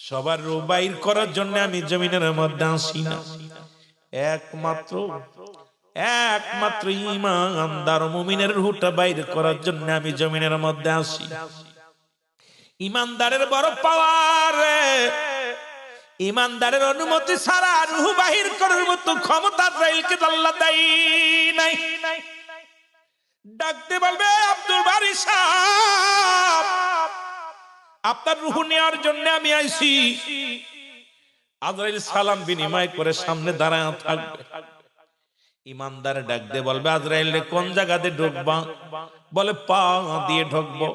সবার রূহ বাইর করার জন্য আমি জমিনের মধ্যে আসি না। একমাত্র একমাত্র ঈমানদার মুমিনের রূহটা বাইর করার জন্য আমি জমিনের মধ্যে আসি। ঈমানদারের বড় পাওয়ার, ঈমানদারের অনুমতি ছাড়া রূহ বাহির করার মতো ক্ষমতা আজরাইলকে আল্লাহ দেয় নাই। ডাকতে বলবে, আব্দুল বারী সাহেব, আপনার রূহ নেওয়ার জন্য আমি আইছি। আজরাইল সালাম বিনিময় করে সামনে দাঁড়ায় থাকবে। ঈমানদার ডাকতে বলবে, আজরাইল রে কোন জায়গাতে ঢুকবা? বলে পা দিয়ে ঢুকবো।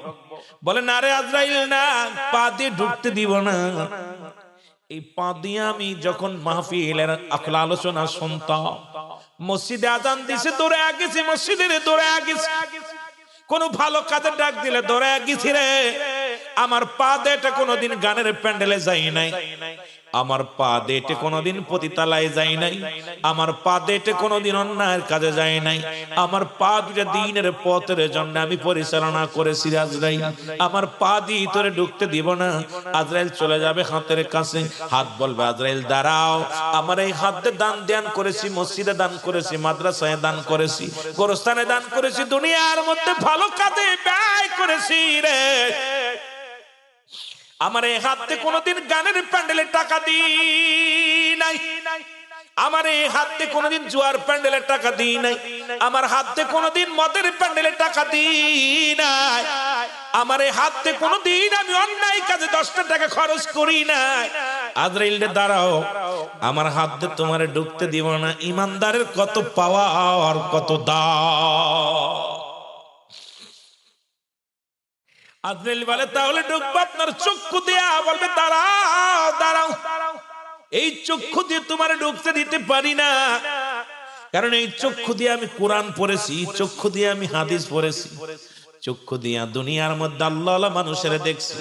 বলে না রে আজরাইল, না, পা দিয়ে ঢুকতে দিব না। এই পা দিয়ে আমি যখন মাহফিলের আখলা আলোচনা শুনতাম, মসজিদে আজান দিছে দৌড়ে গেছি, মসজিদের দৌড়ে গেছি, কোন ভালো কাজে ডাক দিলে দৌড়ে গেছি রে। আমার পা দেটা কোনোদিন গানের প্যান্ডেলে যাই নাই, আমার পা দেটে কোনোদিন পতিতালায় যাই নাই, আমার পা দেটে কোনোদিন অন্যায়ের কাজে যায় নাই। আমার পা দুটা দিনের পথের জন্য আমি পরিচালনা করেছি। আজরাইল, আমার পা দিয়ে তোরে ঢুকতে দিব না। আজরাইল চলে যাবে হাতের কাছে, হাত বলবে, আজরাইল দাঁড়াও, আমার এই হাতে দান ধ্যান করেছি, মসজিদে দান করেছি, মাদ্রাসায় দান করেছি, গোরস্থানে দান করেছি, দুনিয়ার মধ্যে ভালো কাজে ব্যয় করেছি রে। আমার এই হাতে কোনোদিন গানের প্যান্ডেলে টাকা দিই নাই, আমার এই হাতে কোনোদিন জুয়ার প্যান্ডেলে টাকা দিই নাই, আমার হাতে কোনোদিন মদের প্যান্ডেলে টাকা দিই নাই, আমার এই হাতে কোনোদিন আমি অন্যায় কাজে 10টা টাকা খরচ করি নাই। আজরাইল রে দাঁড়াও, আমার হাতে তোমারে ঢুকতে দিব না। ঈমানদারের কত পাওয়ার, কত দাম। আজরাইল বলে, তাহলে ঢুকবো আপনার চক্ষু দিয়া। বলবে, দাঁড়াও দাঁড়াও, এই চক্ষু দিয়ে তোমার ঢুকতে দিতে পারি না, কারণ এই চক্ষু দিয়ে আমি কোরআন পড়েছি, চক্ষু দিয়ে আমি হাদিস পড়েছি, চক্ষু দিয়া দুনিয়ার মধ্যে আল্লাহ মানুষের দেখছি।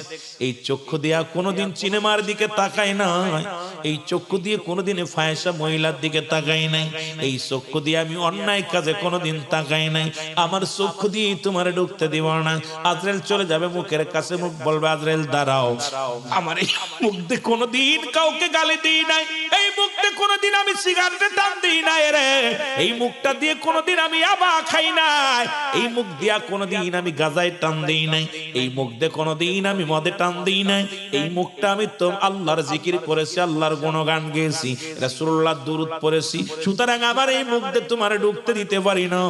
এই চক্ষু দিয়া কোনোদিন সিনেমার দিকে তাকাই নাই, এই চক্ষু দিয়ে কোনোদিন ফায়সা মহিলার দিকে তাকাই নাই, এই চক্ষু দিয়ে আমি অন্যায় কাজে কোনোদিন তাকাই নাই। আমার চক্ষু দিয়ে তোমার ঢুকতে দিব না। আজরাইল চলে যাবে মুখের কাছে, মুখ বলবে, আজরাইল দাঁড়াও, আমার এই মুখ দিয়ে কোনোদিন কাউকে গালি দিই নাই, এই মুখ দিয়ে কোনোদিন আমি সিগারেটে টান দিই নাই রে, এই মুখটা দিয়ে কোনোদিন আমি ইয়াবা খাই নাই, এই মুখ দিয়া কোনোদিন আমি গাজায় টান দিই নাই, এই মুখ দিয়ে কোনোদিন আমি মদে টান দিই নাই, এই মুখটা আমি তো আল্লাহর জিকির করেছি, আল্লাহর গুণগান গেয়েছি, রাসূলুল্লাহ দুরূদ পড়েছি, সুতরাং আমার এই মুখ দিয়ে তোমার ঢুকতে দিতে পারি না।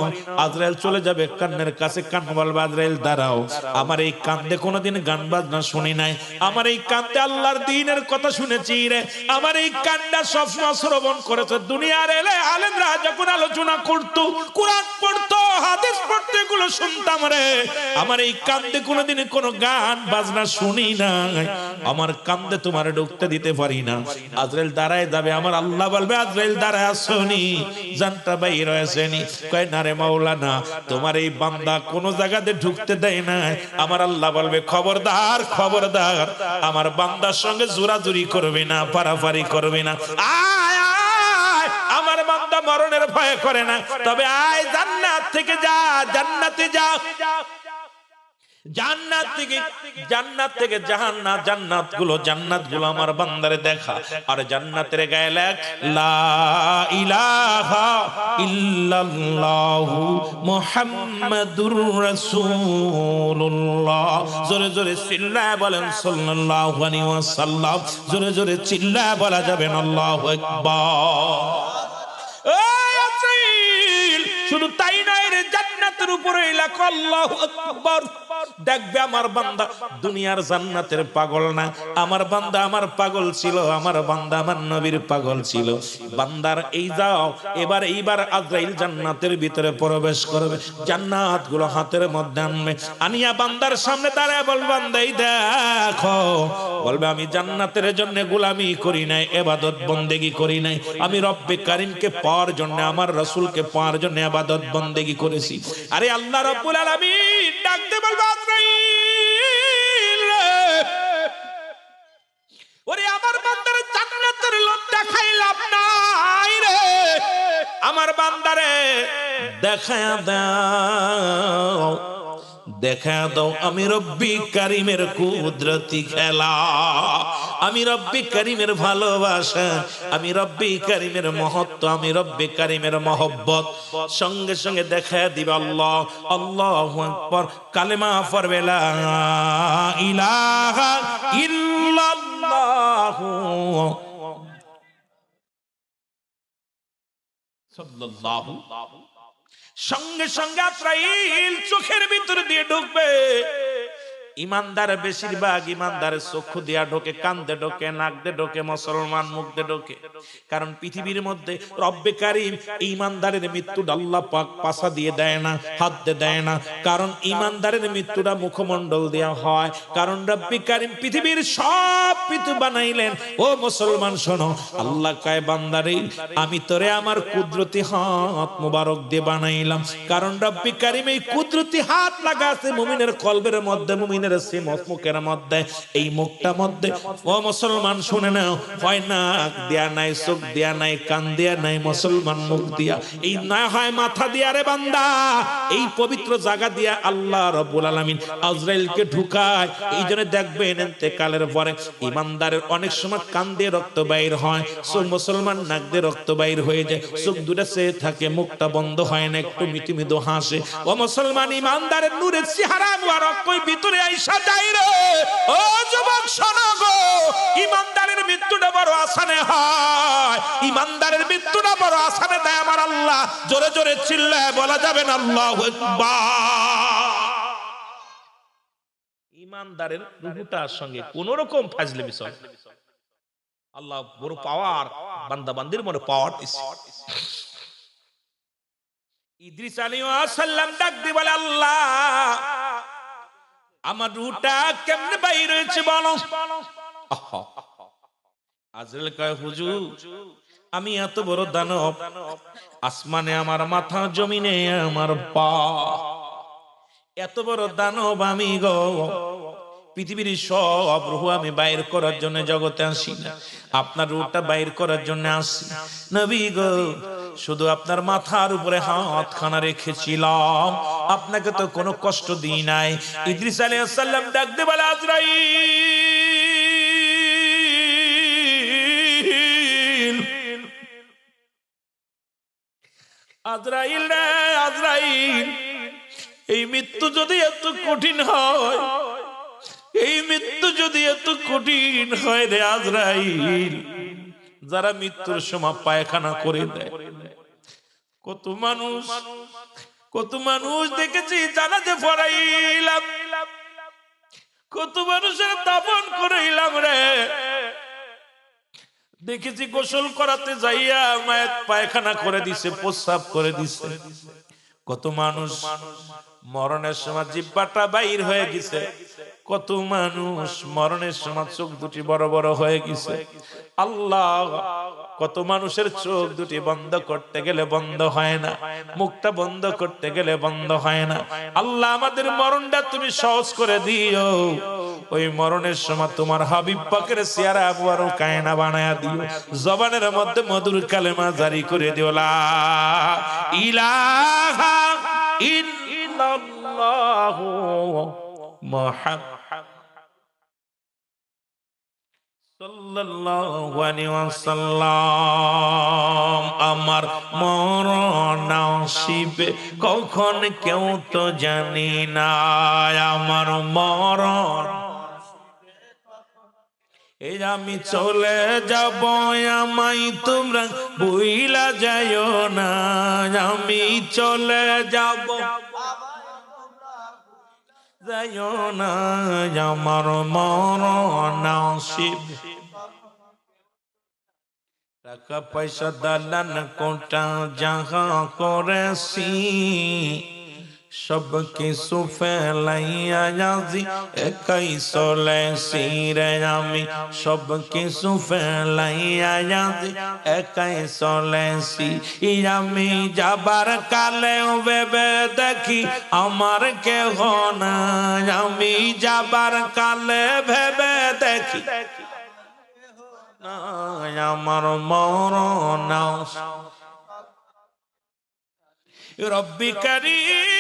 আজরাইল চলে যাবে কানের কাছে, কান বলবে, আজরাইল দাঁড়াও, আমার এই কান দিয়ে কোনোদিন গান বাজনা শুনি নাই, আমার এই কান দিয়ে আল্লাহর দ্বীনের কথা শুনেছি রে, আমার এই কানটা সবসময় শ্রবণ করেছে, দুনিয়ার এলে আলেমরা যখন আলোচনা করতো, কোরআন পড়তো, হাদিস পড়তো, এগুলো শুনতাম রে, আমার এই কান্দে কোনোদিন কোনো গান বাজনা শুনি নাই, আমার কান্দে তোমার ঢুকতে দিতে পারি না। আজরাইল দাঁড়ায় যাবে, আমার আল্লাহ বলবে, আজরাইল দাঁড়ায় আসনি, জানটা বাইর হয়েছেনি, কয় না রে মাওলানা, তোমার এই বান্দা কোন জায়গাতে ঢুকতে দেয় না। আমার আল্লাহ বলবে, খবরদার খবরদার, আমার বান্দার সঙ্গে জোরাজুরি করবে না, পারাপারি করবে না, আয় আয়, আমার বান্দা মরণের ভয় করে না, তবে আয় জান্নাত থেকে যা, জান্নাতে যা, জান্নাত থেকে জাহান্নাত, জান্নাত গুলো আমার বান্দারে দেখা, আর জান্নাতের গায়ে লেখ লা ইলাহা ইল্লাল্লাহু মুহাম্মাদুর রাসূলুল্লাহ। জোরে জোরে চিল্লায় বলেন সাল্লাল্লাহু আলাইহি ওয়াসাল্লাম, জোরে জোরে চিল্লায় বলা যাবেন আল্লাহু আকবার। শুধু তাই নয় রে, জান্নাতের উপরে লেখা আল্লাহু আকবার। দেখবে আমার বান্দা দুনিয়ার জান্নাতের পাগল না, আমার বান্দা আমার পাগল ছিল, আমার বান্দা আমার নবীর পাগল ছিল। বান্দার এই যাও, এইবার আজরাইল জান্নাতের ভিতরে প্রবেশ করবে, জান্নাত গুলো হাতের মধ্যে আনবে, আনিয়া বান্দার সামনে দাঁড়ায় বলবে, বান্দা এই দেখো, বলবে আমি জান্নাতের জন্য গোলামি করি নাই, ইবাদত বন্দেগী করি নাই, আমি রব্বে কারীমকে পাওয়ার জন্য, আমার রাসূলকে পাওয়ার জন্য ইবাদত বন্দেগী করেছি। আরে আল্লাহ রাব্বুল আলামিন ডাকতে বলবে, আজরাইল ওরে আমার বান্দার জান্নাতের লোভ দেখাই লাভ নাই রে, আমার বান্দারে দেখায়া দাও, দেখা দাও আমি রব্বি কারিমের কুদরতি খেলা, আমি রব্বি কারিমের ভালোবাসা, আমি রব্বি কারিমের মহত্ব, আমি রব্বি কারিমের মহব্বত সঙ্গে সঙ্গে দেখা দিবে। আল্লাহ আল্লাহু আকবার, কালেমা পড়বে লা ইলাহা ইল্লাল্লাহু সাল্লাল্লাহু, সঙ্গে সঙ্গে আজরাইল চোখের ভিতর দিয়ে ঢুকবে। ইমানদার বেশিরভাগ ইমানদারের চক্ষু দিয়া ঢোকে, কান দিয়ে ঢোকে, নাক দিয়ে ঢোকে, মুসলমান মুখ দিয়ে ঢোকে। কারণ পৃথিবীর মধ্যে রব্বে কারীম ইমানদারের মৃত্যুটা আল্লাহ পাক পাছা দিয়ে দেয় না, হাত দিয়ে দেয় না। কারণ ইমানদারের মৃত্যুটা মুখমণ্ডল দেয়া হয়। কারণ রব্বে কারীম পৃথিবীর সব কিছু বানাইলেন। ও মুসলমান শোনো, আল্লাহ কয় বান্দারে আমি তোরে আমার কুদরতি হাত মুবারক দিয়ে বানাইলাম। কারণ রব্বে কারীম এই কুদরতি হাত লাগা আছে মুমিনের কলবের মধ্যে, মুমিনের মুখের মধ্যে, এই মুখটা মধ্যে। ও মুসলমান শুনে নাও, হয় নাক দেয়া নাই, চোখ দেয়া নাই, কান দেয়া নাই, মুসলমান মুখ দিয়া, এই না হয় মাথা দিয়া রে বান্দা, এই পবিত্র জায়গা দিয়া আল্লাহ রাব্বুল আলামিন আজরাইলকে ঢুকায়। এই জন্য দেখবেন ইন্তেকালের পরে ইমানদারের অনেক সময় কান দিয়ে রক্ত বাইর হয়, চোখ মুসলমান নাক দিয়ে রক্ত বাইর হয়ে যায়, চোখ দুটা চেয়ে থাকে, মুখটা বন্ধ হয় না, একটু মিটি মিদু হাসে। ও মুসলমান ইমানদারের নূরের চেহারা মুবারক কই ভিতরে আইসা যায় রে। ও যুবক শোনো গো, ইমানদারের মৃত্যুটা বড় আসানে হয়, ইমানদারের মৃত্যুটা বড় আসানে দেয় আমার আল্লাহ। জোরে জোরে চিল্লায় বলা যাবে না আল্লাহু আকবার। ইমানদারের রূহটার সঙ্গে কোন রকম ফাজলামি চলে, আল্লাহ বড় পাওয়ার, বান্দা বান্দির মনে পাওয়ার দিছে। ইদ্রিস আলাইহিস সালাম ডাক দিয়ে বলে আল্লাহ আমার রূহটা কেমনে বাইর হয়েছে বলো। আজরাইল কয় হুজুর আমি এত বড় দানব, আসমানে আমার মাথা, জমিনে আমার পা, এত বড় দানব আমি গো, পৃথিবীর সব রূহ আমি বাইর করার জন্য জগতে আসি না, আপনার রূহটা বাইর করার জন্য আসি। নবী গো শুধু আপনার মাথার উপরে হাতখানা রেখেছিলাম, আপনাকে তো কোনো কষ্ট দিই নাই। ইদ্রিস আলাইহিস সালাম ডাক দিয়ে বলে আজরাইল, আজরাইল রে আজরাইল, এই মৃত্যু যদি এত কঠিন হয়, এই মৃত্যু যদি এত কঠিন হয় রে আজরাইল, যারা মৃত্যুর সময় পায়খানা করে দেয়, কত মানুষ দেখেছি জানাজা পড়াইলাম, কত মানুষের দাফন করাইলাম রে, দেখেছি গোসল করাতে যাইয়া মায়ের পায়খানা করে দিছে, প্রস্রাব করে দিছে। কত মানুষ মরণের সময় জিহ্বাটা বাইর হয়ে গেছে, কত মানুষ মরণের সময় চোখ দুটি বড় বড় হয়ে গেছে। আল্লাহ কত মানুষের চোখ দুটি বন্ধ করতে গেলে বন্ধ হয় না, মুখটা বন্ধ করতে গেলে বন্ধ হয় না। আল্লাহ আমাদের মরণটা তুমি সহজ করে দিও, ওই মরণের সময় তোমার হাবিব পাকের চেহারা আবু কায়না বানায়া দিও, জবানের মধ্যে মধুর কালেমা জারি করে দিও লা ইলাহা ইল্লাল্লাহু মুহাম্মাদুর সাল্লাল্লাহু আলাইহি ওয়াসাল্লাম। আমার মরণ আসিবে কখন কেউ তো জানি না, আমার মরণ এই আমি চলে যাব, আমায় তোমরা ভুইলা যাইও না, আমি চলে যাব যাইও না, আমার মরণ আসিবে। টাকা পয়সা দালান কোটা যাহা করেছি, সব কিছু ফেলাইয়া আজি একাই চলেছি রে, আমি সব কিছু ফেলাইয়া আজি একাই চলেছি। আমি যাবার কালে ভেবে দেখি আমার কেহ নাই, আমি যাবার কালে ভেবে দেখি আমার মরণ রব্বি কারীম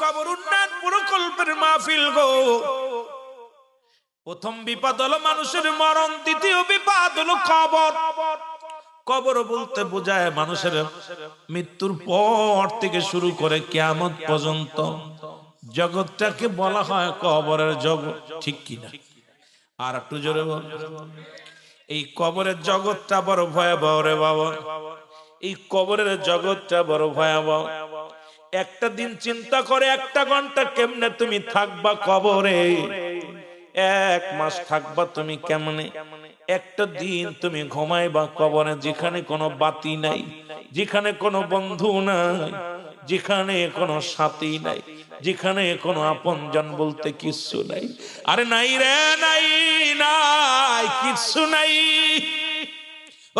কবর উন্নয়ন প্রকল্পের মাহফিল গো। প্রথম বিপদ হলো মানুষের মরণ, দ্বিতীয় বিপদ হলো কবর। কবর বলতে বোঝায় মানুষের মৃত্যুর পর থেকে শুরু করে কিয়ামত পর্যন্ত জগৎটাকে বলা হয় কবরের জগৎ, ঠিক কিনা? আর একটু জোরে বল। এই কবরের জগৎটা বড় ভয়াবহ রে বাবা, এই কবরের জগৎটা বড় ভয়াবহ। একটা দিন চিন্তা করে, একটা ঘন্টা কেমনে তুমি থাকবা কবরে, 1 মাস থাকবা তুমি কেমনে, একটা দিন তুমি ঘুমাইবা কবরে, যেখানে কোনো বাতি নাই, যেখানে কোনো বন্ধু নাই, যেখানে কোনো সাথী নাই, যেখানে কোনো আপনজন বলতে কিচ্ছু নাই। আরে নাই রে, নাই নাই কিচ্ছু নাই।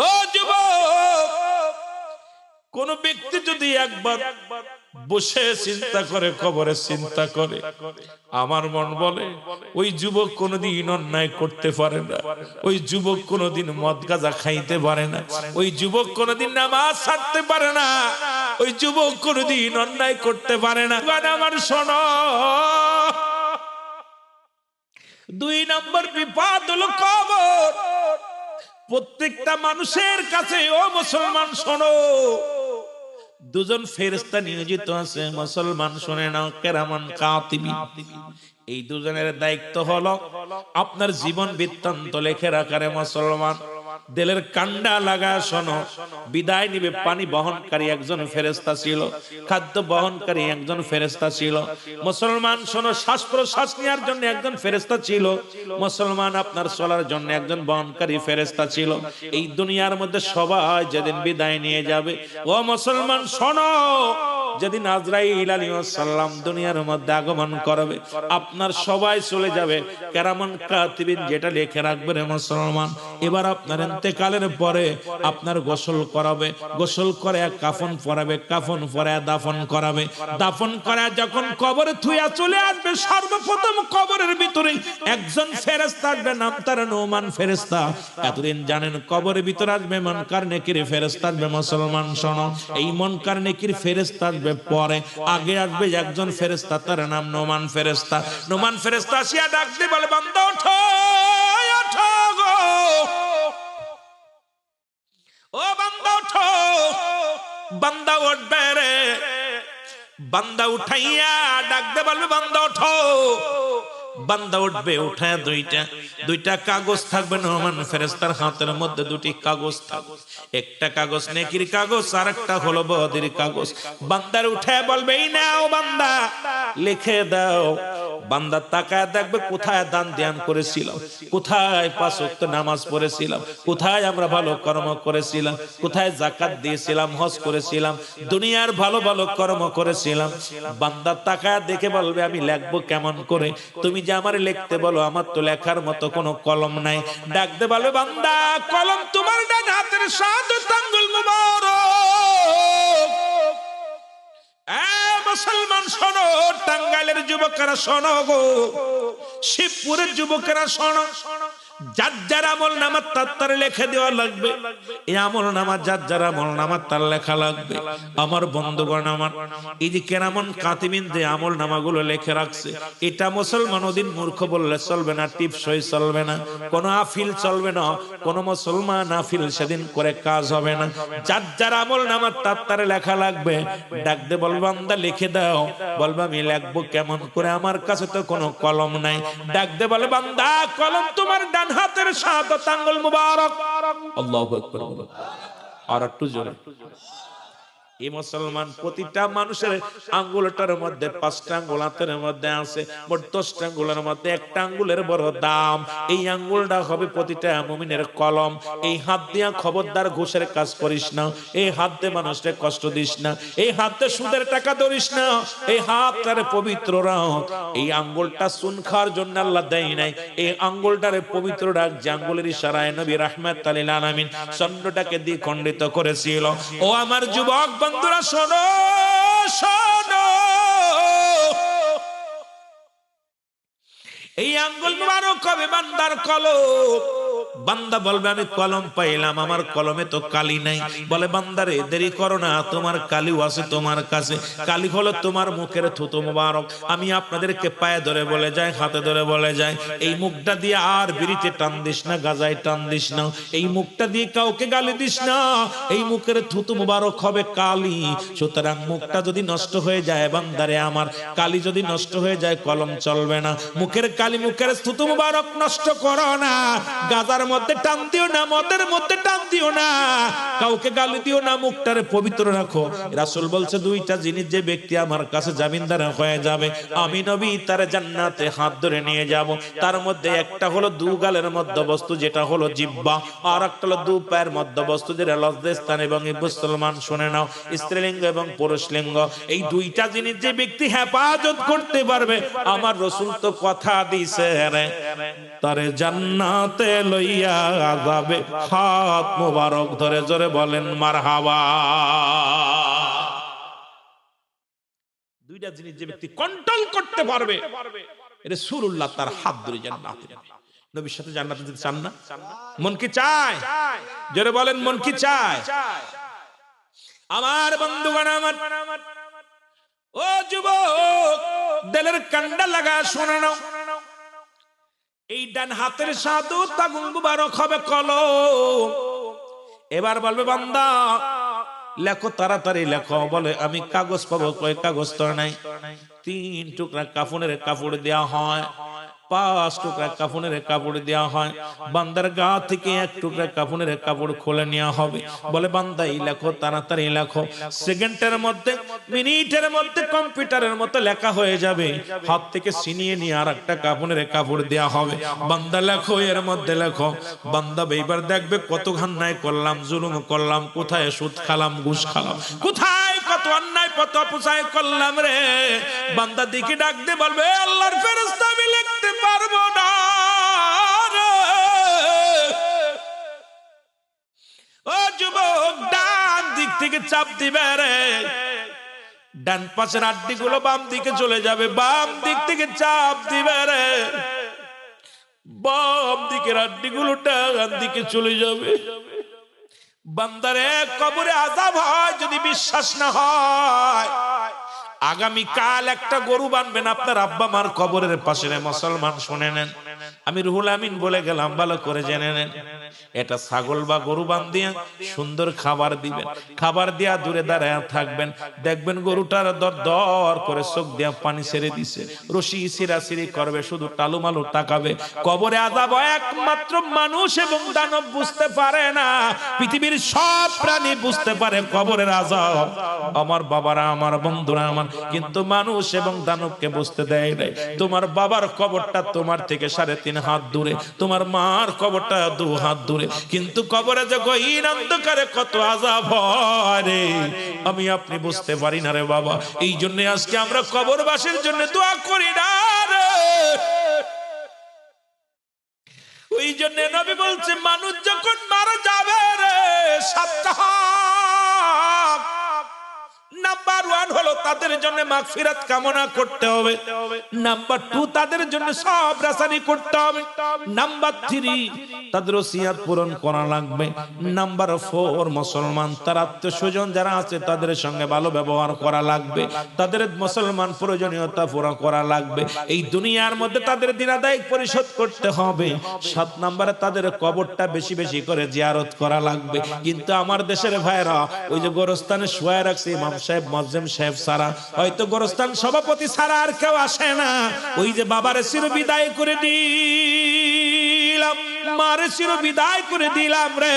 ও যুবক, কোন ব্যক্তি যদি একবার বসে চিন্তা করে, কবরে চিন্তা করে, আমার মন বলে ওই যুবক কোনদিন অন্যায় করতে পারে না, ওই যুবক কোনদিন মদ গাঁজা খাইতে পারে না, ওই যুবক কোনদিন নামাজ ছাড়তে পারে না, ওই যুবক কোনদিন অন্যায় করতে পারে না। আমার শোনো, 2 নম্বর বিপদ হলো কবর। প্রত্যেকটা মানুষের কাছে, ও মুসলমান শোনো, 2 জন ফেরেশতা নিয়োজিত আছে, মুসলমান শুনে নাও, কিরামান কাতিবিন। এই 2 জনের দায়িত্ব হলো আপনার জীবন বৃত্তান্ত লেখে রাখারে। মুসলমান দিলের কান্ডা লাগা শোনো, বিদায় নিবে পানি বহনকারী একজন ফেরেশতা ছিল, খাদ্য বহনকারী একজন ফেরেশতা ছিল। মুসলমান শোনো, শ্বাস প্রশ্বাস নেওয়ার জন্য একজন ফেরেশতা ছিল। মুসলমান আপনার চলার জন্য একজন বহনকারী ফেরেশতা ছিল। এই দুনিয়ার মধ্যে সবাই যেদিন বিদায় নিয়ে যাবে, ও মুসলমান শোনো, যেদিন আজরাইল আলাইহিস সালাম দুনিয়ার মধ্যে আগমন করবে, আপনার সবাই চলে যাবে, কিরামান কাতিবিন যেটা লিখে রাখবে রে মুসলমান। এবার আপনার ইন্তেকালের পরে আপনার গোসল করাবে, গোসল করে কাফন পরাবে, কাফন পরে দাফন করাবে, দাফন করে যখন কবরে থুইয়া চলে আসবে, সর্বপ্রথম কবরের ভিতরে একজন ফেরেশতা আসবে, নাম তার নোমান ফেরেশতা। এতদিন জানেন কবরের ভিতরে আসবে মুনকার নেকির ফেরেশতা আসবে। মুসলমান শোনো, এই মুনকার নেকির ফেরেশতা আসবে পরে, আগে আসবে একজন ফেরেশতা, তার নাম নোমান ফেরেশতা। নোমান ফেরেশতা আসিয়া ডাক দিয়ে বলে, বান্দা ওঠো, ওঠো গো, ও বান্দা ওঠো। বান্দা উঠবে রে, বান্দা উঠাইয়া ডাক দিয়ে বলবে, বান্দা ওঠো। বান্দা উঠবে, উঠায় দুইটা কাগজ থাকবে নোমান ফেরেশতার হাতের মধ্যে, 2টি কাগজ থাকবে, একটা কাগজ নেকির কাগজ, আর একটা হলো বদির কাগজ। বান্দার উঠায় বলবে, এই নাও বান্দা, লিখে দাও। বান্দা তাকায় দেখবে কোথায় দান ধ্যান করেছিলাম, কোথায় 5 ওয়াক্ত নামাজ পড়েছিলাম, কোথায় আমরা ভালো কর্ম করেছিলাম, কোথায় যাকাত দিয়েছিলাম, হজ করেছিলাম, দুনিয়ার ভালো ভালো কর্ম করেছিলাম। বান্দা তাকায় দেখে বলবে, আমি লিখবো কেমন করে? তুমি যে আমারে লিখতে বলো, আমার তো লেখার মতো কোনো কলম নাই। ডাক দে বলবে, বান্দা কলম তোমার ডান হাতের শাহাদাত আঙ্গুল মুবারক। মুসলমান শোনো, টাঙ্গাইলের যুবকেরা শোনো গো, শিবপুরের যুবকেরা শোনো, যার যার আমল নামা তার লেখে দেওয়া লাগবে। এই আমল নামা যার যার আমল নামা তার লেখা লাগবে। আমার বন্ধুগণ, আমার এই যে কিরামান কাতিবিন যে আমল নামাগুলো লেখে রাখছে, এটা মুসলমান ওদিন মূর্খ বললে চলবে না, টিপসই চলবে না, কোনো আফিল চলবে না, কোনো মুসলমান আফিল সেদিন করে কাজ হবে না। যার যার আমল নামা তার লেখা লাগবে। ডাক দে বলবা, বান্দা লিখে দাও। বলবা, আমি লিখবো কেমন করে, আমার কাছে তো কোনো কলম নাই। ডাক দে বলে, বান্দা কলম তোমার ডান হাতের শাহাদাত আঙ্গুল মুবারক। আল্লাহু আকবার। আর একটু জোরে। এই মুসলমান প্রতিটা মানুষের আঙ্গুলটার মধ্যে 5টা আঙ্গুল হাতের মধ্যে আছে, মোট 10টা আঙ্গুলের মধ্যে একটা আঙ্গুলের বড় দাম। এই আঙ্গুলটা হবে প্রতিটা মুমিনের কলম। এই হাত দিয়া খবরদার ঘুষের কাজ করিস না, এই হাত দিয়ে মানুষকে কষ্ট দিস না, এই হাত দিয়ে সুদের টাকা ধরিস না, এই হাতটারে পবিত্র রাখ। এই আঙ্গুলটা চুন খাওয়ার জন্য আল্লাহ দেয় নাই, এই আঙ্গুলটারে পবিত্র রাখ। যে আঙ্গুলের ইশারায় নবী রাহমাতুল লিল আলামিন চন্দ্রটাকে দ্বিখণ্ডিত করেছিল। ও আমার যুবক বন্ধুরা শোনো, শোনো, এই আঙ্গুল মুবারক হবে বান্দার কলম। বান্দা বলবে আমি কলম পাইলাম, আমার কলমে তো কালি নাই। বলে বান্দারে দেরি করো না, তোমার কালিও আছে তোমার কাছে। কালি হলো তোমার মুখের থুতু মোবারক। আমি আপনাদেরকে পায়ে ধরে বলে যাই, হাতে ধরে বলে যাই, এই মুখটা দিয়ে আর বিড়িতে টান দিস না, গাজায় টান দিস না, এই মুখটা দিয়ে কাউকে গালি দিস না, এই মুখের থুতু মোবারক হবে কালি। সুতরাং মুখটা যদি নষ্ট হয়ে যায় বান্দারে আমার, কালি যদি নষ্ট হয়ে যায় কলম চলবে না। মুখের কালি, মুখের থুতু মোবারক নষ্ট করো না। গাজার মধ্যে টান দিও না, মদের মধ্যে টান দিও না, কাউকে গালি দিও না, মুখটারে পবিত্র রাখো। রাসূল বলছে দুইটা জিনিস যে ব্যক্তি আমার কাছে জামিনদার হয়ে যাবে, আমি নবী তার জান্নাতে হাত ধরে নিয়ে যাব। তার মধ্যে একটা হলো দু গালের মধ্যবস্তু যেটা হলো জিহ্বা, আর একটা হলো দু পায়ের মধ্যবস্তু যেটা লজ্জাস্থান। এবং মুসলমান শুনে নাও, স্ত্রীলিঙ্গ এবং পুরুষলিঙ্গ, এই দুইটা জিনিস যে ব্যক্তি হেফাজত করতে পারবে, আমার রাসূল তো কথা দিছে রে, তারে জান্নাতে লইয়া যাবে। হাত মোবারক ধরে জোরে বলেন মারহাবা। দুইটা জিনিস যে ব্যক্তি কন্ট্রোল করতে পারবে, রাসূলুল্লাহ তার হাত ধরে জান্নাতে যাবে। নবীর সাথে জান্নাতে যেতে চান না? মন কি চায়? জোরে বলেন মন কি চায়? আমার বন্ধুগণ, আমার ও যুবক, দিলের কান্ডা লাগা শোনো না, এই ডান হাতের সাধু তাগুন মুবারক হবে কলম। এবার বলবে বান্দা লেখো, তাড়াতাড়ি লেখো। বলে আমি কাগজ পাবো কই? কাগজ তো নাই। 3 টুকরা কাফনের কাপড় দেয়া হয়, 5 টুকরা কাফনের কাপড় দেওয়া হয়। বান্দার গা থেকে 1 টুকরা কাফনের কাপড় খুলে নেওয়া হবে। বলে বান্দা এই লেখো, তাড়াতাড়ি লেখো। সেকেন্ডের মধ্যে, মিনিটের মধ্যে কম্পিউটারের মতো লেখা হয়ে যাবে। হাত থেকে ছিনিয়ে নিয়ে আর একটা কাফনের কাপড় দেওয়া হবে। বান্দা লেখো, এর মধ্যে লেখো। বান্দা এইবার দেখবে কত অন্যায় করলাম, জুলুম করলাম, কোথায় সুদ খালাম, ঘুষ খালাম, কোথায় কত অন্যায় কত অপচয় করলাম রে। বান্দা দিকে ডাক দিয়ে বলবে আল্লাহর ফেরেশতা আমি লিখতে পারবো না রে। ও যুবক, ডান দিক থেকে চাপ দিবে রে, ডান পাশের আড্ডি গুলো বাম দিকে চলে যাবে। বাম দিক থেকে চাপ দিবে রে, বাম দিকের আড্ডি গুলো ডান দিকে চলে যাবে। বান্দারে কবরে আযাব হয় যদি বিশ্বাস না হয়, আগামী কাল একটা গরু বানবেন আপনার আব্বা মার কবরের পাশে। মুসলমান শুনে নেন, আমি রুহুল আমিন বলে গেলাম, ভালো করে জেনে নেন। এটা ছাগল বা গরু বান্ধিয়া সুন্দর খাবার দিবেন, খাবার দিয়া দূরে দাঁড়ায় থাকবেন। দেখবেন গরুটার দর দর করে চোখ দিয়া পানি ছেড়ে দিছে, রশি ছিঁড়াছিঁড়ি করবে, শুধু টালুমালু তাকাবে। কবরে আযাব একমাত্র মানুষ এবং দানব বুঝতে পারে না। পৃথিবীর সব প্রাণী বুঝতে পারে কবরের আযাব, আমার বাবারা, আমার বন্ধুরা আমার, কিন্তু মানুষ এবং দানবকে বুঝতে দেয় নাই। তোমার বাবার কবরটা তোমার থেকে 3.5 হাত দূরে, তোমার মার কবরটা 2 হাত দূরে, কিন্তু কবরে যে গহীন অন্ধকারে কত আযাব হয় রে, আমি আপনি বুঝতে পারি না রে বাবা। এই জন্য আজকে আমরা কবরবাসীর জন্য দোয়া করি না রে। ওই জন্য নবী বলছে মানুষ যখন মারা যাবে রে, 7টা নাম্বার 1 হলো তাদের জন্য মাগফিরাত কামনা করতে হবে। নাম্বার 2 তাদের জন্য সব রাসানি করতে হবে। নাম্বার 3 তাদের ওসিয়াত পূরণ করা লাগবে। নাম্বার 4 মুসলমান তার আত্মীয়স্বজন যারা আছে তাদের সঙ্গে ভালো ব্যবহার করা লাগবে, তাদের মুসলমান প্রয়োজনীয়তা পুরো করা লাগবে। এই দুনিয়ার মধ্যে তাদের দিন আদায় পরিশোধ করতে হবে। 7 নম্বরে তাদের কবরটা বেশি বেশি করে জিয়ারত করা লাগবে। কিন্তু আমার দেশের ভাইরা ওই যে গোরস্থানে শুয়ে রাখছে ইমাম সাহেব, মুয়াজ্জিম সাহেব সারা, হয়তো গোরস্থান সভাপতি সারা আর কেউ আসে না। ওই যে বাবারে চির বিদায় করে দিলাম, মারে চির বিদায় করে দিলাম রে,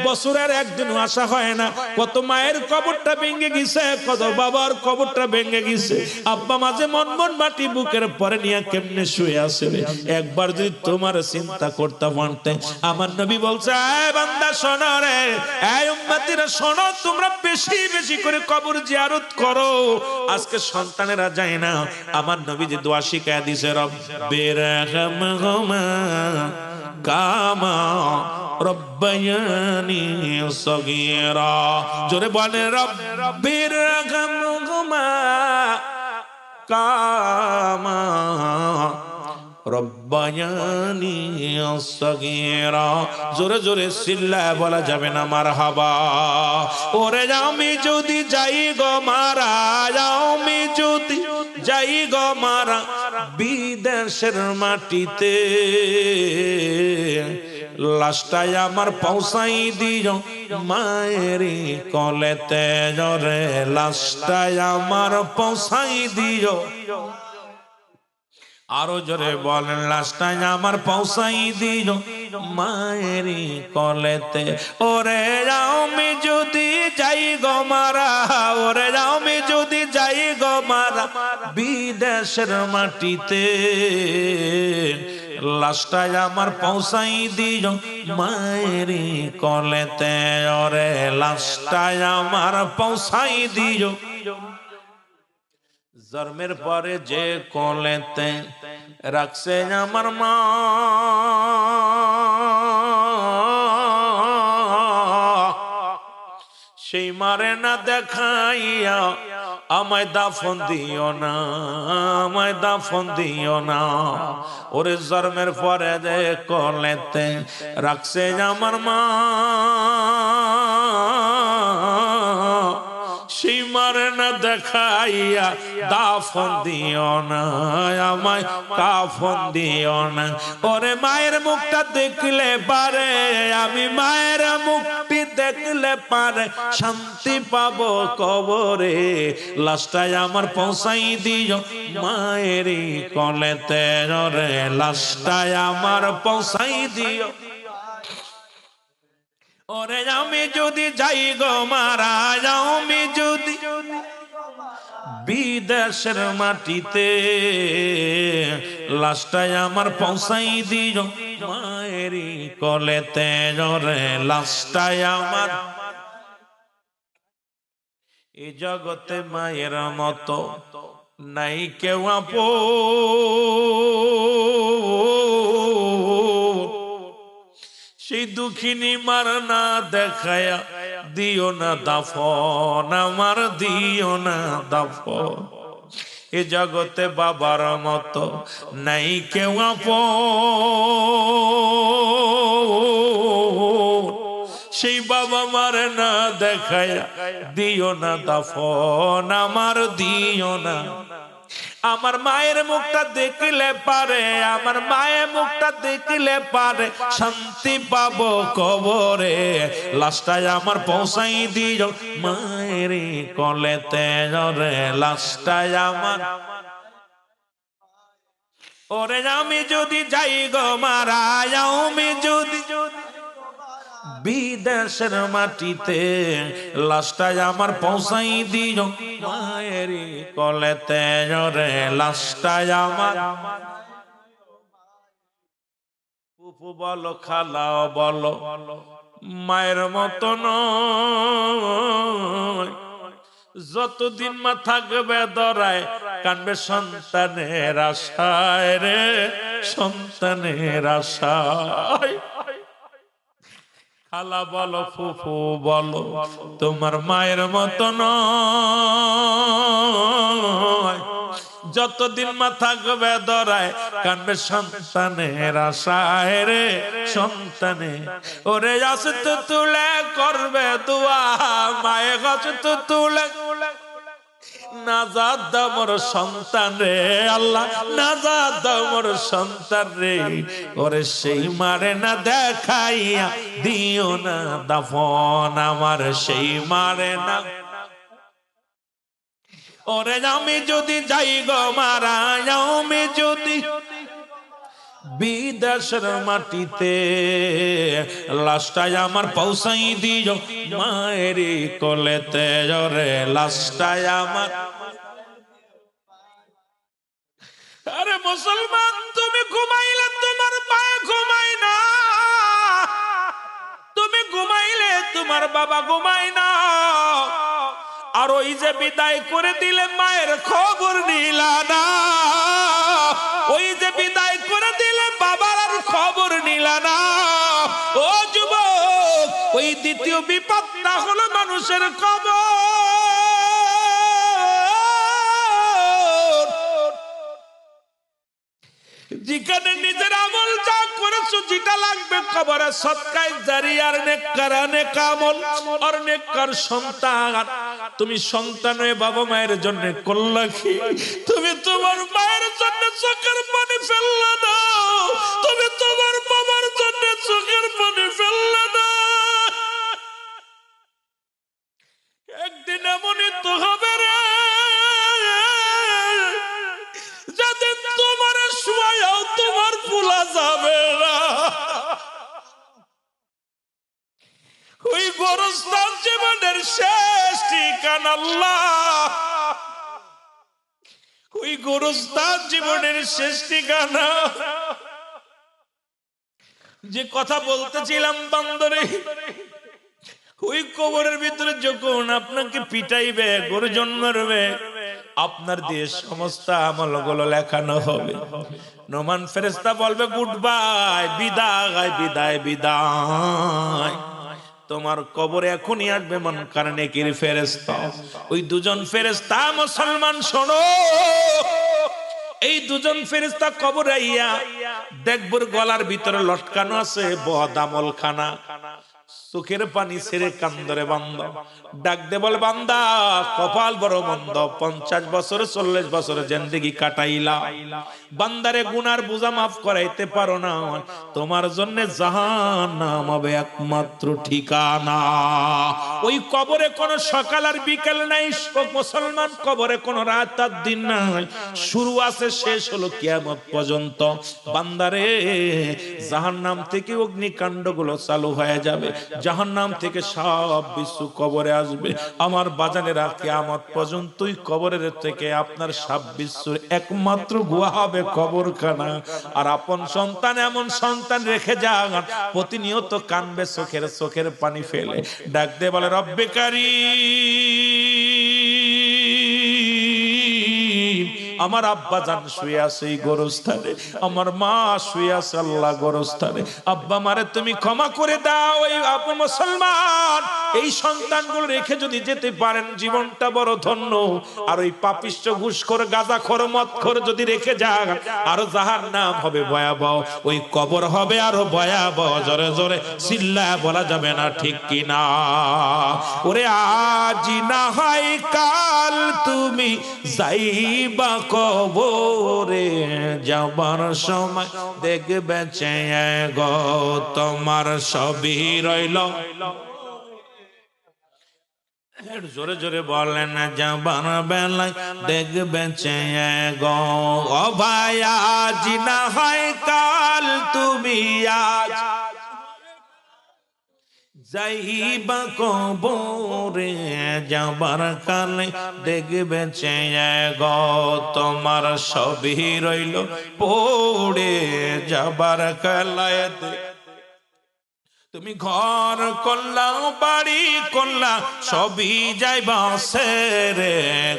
বছরের একদিন আসা হয় না। কত মায়ের কবরটা ভেঙে গেছে, কত বাবার কবরটা ভেঙে গেছে। আব্বা মাঝে মন মন মাটি বুকের পরে নিয়ে কেমনে শুয়ে আসবে। একবার যদি তোমার চিন্তা করতে পারতে। আমার নবী বলছে এ বান্দা শোনো রে, এই উম্মতিরা শোনো, তোমরা বেশি বেশি করে কবর জিয়ারত করো। আজকে সন্তানেরা যায় না। আমার নবী যে দোয়া শিখায়া দিয়েছে, রব্বির রহমহুমা কামা রব্বায়ানি সগীরা। জোরে বলে রব্বির রহমহুমা কামা রব্বায়ানি সগীরা। জোরে জোরে চিল্লায় বলা যাবে না মারহাবা। ওরে আমি যদি যাই গো মারা, আমি যদি যাই গো মারা বিদেশের মাটিতে, লাশটাই আমার পৌঁছাই দিও মায়েরি কলেতে। জরে লাশটাই আমার পৌঁছাই দিও। আরো জোরে বলেন, লাশটাই আমার পৌঁছাই দিও মায়েরি কলেতে। ওরে আমি যদি যাই গো মারা, ওরে আমি যদি যাই গো মারা বিদেশের মাটিতে, লাশটাই আমার পৌঁছাই দিও মায়েরি কলেতে। ওরে লাশটাই আমার পৌঁছাই দিও। জন্মের পরে যে কোলেতে রাখছে আমার মা, সেই মারে না দেখাইয়া আমায় দাফন দিও না, আমায় দাফন দিও না। ওরে জন্মের পরে যে কোলেতে রাখছে আমার মা, সেই মারে না দেখাইয়া দাফন দিও না, আমায় কাফন দিও না। ওরে মায়ের মুখটা দেখলে পারে, আমি মায়ের মুখটি দেখলে পারে শান্তি পাবো কবরে। লাশটাই আমার পৌঁছাই দিও মায়েরই কলেতে। ওরে লাশটাই আমার পৌঁছাই দিও। ওরে আমি যদি যাই গো মারা, আমি যদি বিদেশের মাটিতে, লাশটাই আমার পৌঁছাই দিও মায়েরই কলেতে। ওরে লাশটাই আমার। এই জগতে মায়ের মতো নাই কেউ আপন। সেই দুঃখিনী মার না দেখায়া দিও না দাফন, আমার দিও না দাফন। এ জগতে বাবার মতো নাই কেউ আপন। সেই বাবা মারে না দেখায়া দিও না দাফন, আমার দিও না। আমার মায়ের মুখটা দেখলে পারে, আমার মায়ের মুখটা দেখলে পারে শান্তি পাবো কবরে। লাশটাই আমার পৌঁছাই দিও মায়ের কলেতে। ওরে লাশটাই আমার। ওরে আমি যদি যাই গো মারা, আমি যদি বিদেশের মাটিতে, লাশটাই আমার পৌঁছাই দিও মায়েরই কলেতে। ওরে লাশটাই আমার। ফুফু বলো, খালাও বলো, মায়ের মতো নয়। যতদিন মা থাকবে দরায় কানবে সন্তানের আশায় রে, সন্তানের আশায়। খালা বলো, ফুফু বলো, তোমার মায়ের মতো নয়। যতদিন মা থাকবে দরায় কানবে সন্তানের আশায় রে, সন্তানে। ওরে আস্ত তুলে করবে দোয়া, মায়ে গস্ত তুলে নাজাত দাও মোর সন্তান রে। আল্লাহ নাজাত দাও মোর সন্তান রে। ওরে সেই মারে না দেখাইয়া দিও না দাফন, আমার সেই মারে না। ওরে আমি যদি যাই গো মারা, আমি যদি বিদেশের মাটিতে, লাশটাই আমার পৌঁছাই দিও মায়ের কোলেতে। ওরে লাশটাই আমার। আরে মুসলমান, তুমি ঘুমাইলে তোমার পায়ে ঘুমাই না, তুমি ঘুমাইলে তোমার বাবা ঘুমাই না। আর ওই যে বিদায় করে দিলে মায়ের খবর নিলা না, ওই যে বিদায় করে দিলে বাবার আর খবর নিলা না। ও যুবক, ওই দ্বিতীয় বিপদটা হলো মানুষের কবর, যেখানে লাগবে কবরে সদকায়ে জারিয়ার নেককার নেকামল আর নেককার সন্তান। তুমি সন্তান হয়ে বাবা মায়ের জন্য করলা কি? তুমি তোমার মায়ের জন্য চোখের পানি ফেললে না, তুমি তোমার বাবার জন্য চোখের পানি ফেললে না। একদিন এমনই তো হবে রে, যাদের তোমার সময়েও তোমার ভোলা যাবে না। ওই গোরস্থান জীবনের শেষ ঠিকানা আল্লাহ, ওই গোরস্থান জীবনের শেষ ঠিকানা। যে কথা বলতেছিলাম বান্দরে, ওই কবরের ভিতরে যখন আপনাকে পিটাইবে, গর্জন মারবে, আপনার দিয়ে সমস্ত আমলগুলো লেখানো হবে। নোমান ফেরেশতা বলবে গুড বাই, বিদায় বিদায় বিদায়। তোমার কবরে এখনই আসবে মুনকার নেকির ফেরেশতা। ওই দুজন ফেরেশতা মুসলমান শোনো, এই দুজন ফেরেশতা কবরে আইয়া দেখবর গলার ভিতরে লটকানো আছে বদ আমল খানা। চোখের পানি ছেড়ে কান্দরে বান্দা, ডাক দে বলে বান্দা কপাল বড় মন্দ, 50 বছর 40 বছর জিন্দেগি কাটাইলা, বান্দারে গুনার বোঝা মাফ করাইতে পারো না, তোমার জন্য জাহান্নাম হবে একমাত্র ঠিকানা। ওই কবরে কোনো সকাল আর বিকেল নাই মুসলমান, কবরে কোনো রাত আর দিন নাই, শুরু আছে শেষ হলো কিয়ামত পর্যন্ত। বান্দারে জাহান্নাম থেকে অগ্নিকাণ্ডগুলো চালু হয়ে যাবে, জাহান্নাম থেকে সব বিশ্ব কবরে আসবে। আমার বাজানেরা কিয়ামত পর্যন্তই কবরের থেকে আপনার সব বিশ্বর একমাত্র গুহা হবে কবরখানা। আর আপন সন্তান এমন সন্তান রেখে যান প্রতিনিয়ত কানবে চোখের পানি ফেলে, ডাক দিয়ে বলে রব্বে কারীম, আমার আব্বা জান শুয়ে আছে এই গোরস্থানে, আমার মা শুয়ে আছে আল্লাহ গোরস্থানে, আব্বা মারে তুমি ক্ষমা করে দাও। এই আপনি মুসলমান, এই সন্তানগুলো রেখে যদি যেতে পারেন জীবনটা বড় ধন্য। আর ওই পাপিষ্ঠ ঘুষখোর গাঁজাখোর মদখোর যদি রেখে যান আরো জাহান্নাম হবে ভয়াবহ, ওই কবর হবে আরো ভয়াবহ। জোরে জোরে চিল্লায়া বলা যাবে না ঠিক কিনা? ওরে আজ না হয় কাল তুমি যাইবা কবরে, যাবার সময় দেখবে চেয়ে গো তোমার সবই রইল। জোরে জোরে বলেন যাবার বেলায় দেখবে চেয়ে গো, ও ভাই আজ না হয় কাল তুমি আজ যাইবা কবরে, যাবার কালে দেখবে চেয়ে গো তোমার সবই রইল পড়ে, যাবার কালায় তুমি ঘর করলা বাড়ি করলা সবই যাইবা সেরে,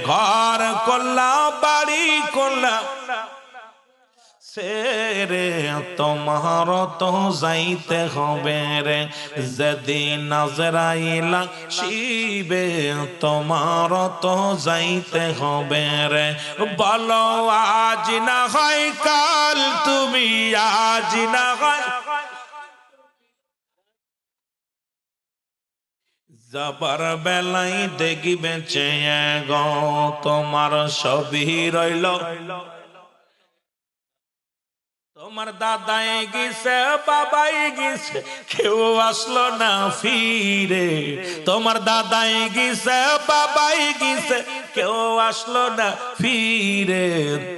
ঘর করলা বাড়ি করলা সেরে, তোমার তো যাইতে হবে রে যেদিন আজরাইলা শিবে, তোমার তো যাইতে হবে রে। বলো আজ না হয় কাল তুমি আজ না হয়, যাবার বেলায় দেখবে চেয়ে গো তোমার সবই রইল। তোমার দাদাই গেছে বাবাই গেছে কেউ আসলো না ফিরে, তোমার দাদাই গেছে বাবাই গেছে কেউ আসলো না ফিরে,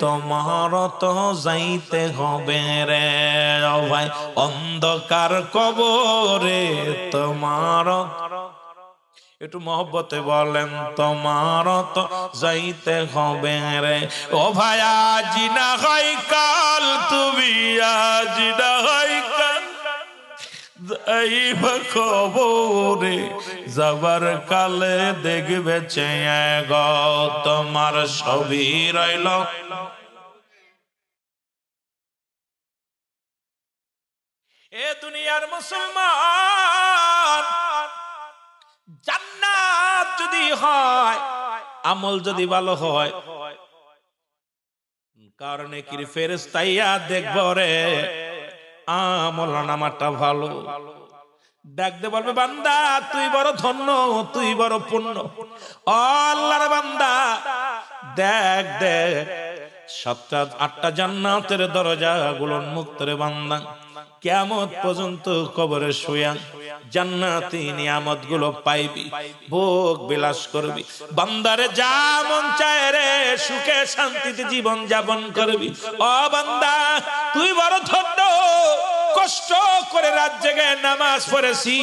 তোমার তো যাইতে হবে রে ও ভাই অন্ধকার কবরে, তোমার একটু মহব্বতে বলেন তোমার তো যাইতে হবে রে। ও ভাই আজ না হয় কাল তুমি আজ না হয় কাল যাইবা কবরে, যাবার কালে দেখবে চেয়ে গো তোমার সবই রইল। এ দুনিয়ার মুসলমান, জান্নাত যদি হয় আমল যদি ভালো হয়, কারণে কি ফেরেশতাইয়া দেখব রে আমল নামাটা ভালো। ডাক দে বলবে বান্দা তুই বড় ধন্য, তুই বড় পুণ্য। আল্লাহর বান্দা দেখ দেখ 7-8টা জান্নাতের দরজা গুলো উন্মুক্ত রে বান্দা। কিয়ামত পর্যন্ত কবরে শুয়া জান্নাতি নিয়ামত গুলো পাইবি, ভোগ বিলাস করবি। বান্দারে যা মন চায় রে সুখে শান্তিতে জীবন যাপন করবি। ও বান্দা তুই বড় ধন্য, কষ্ট করে রাত জেগে নামাজ পড়েছি,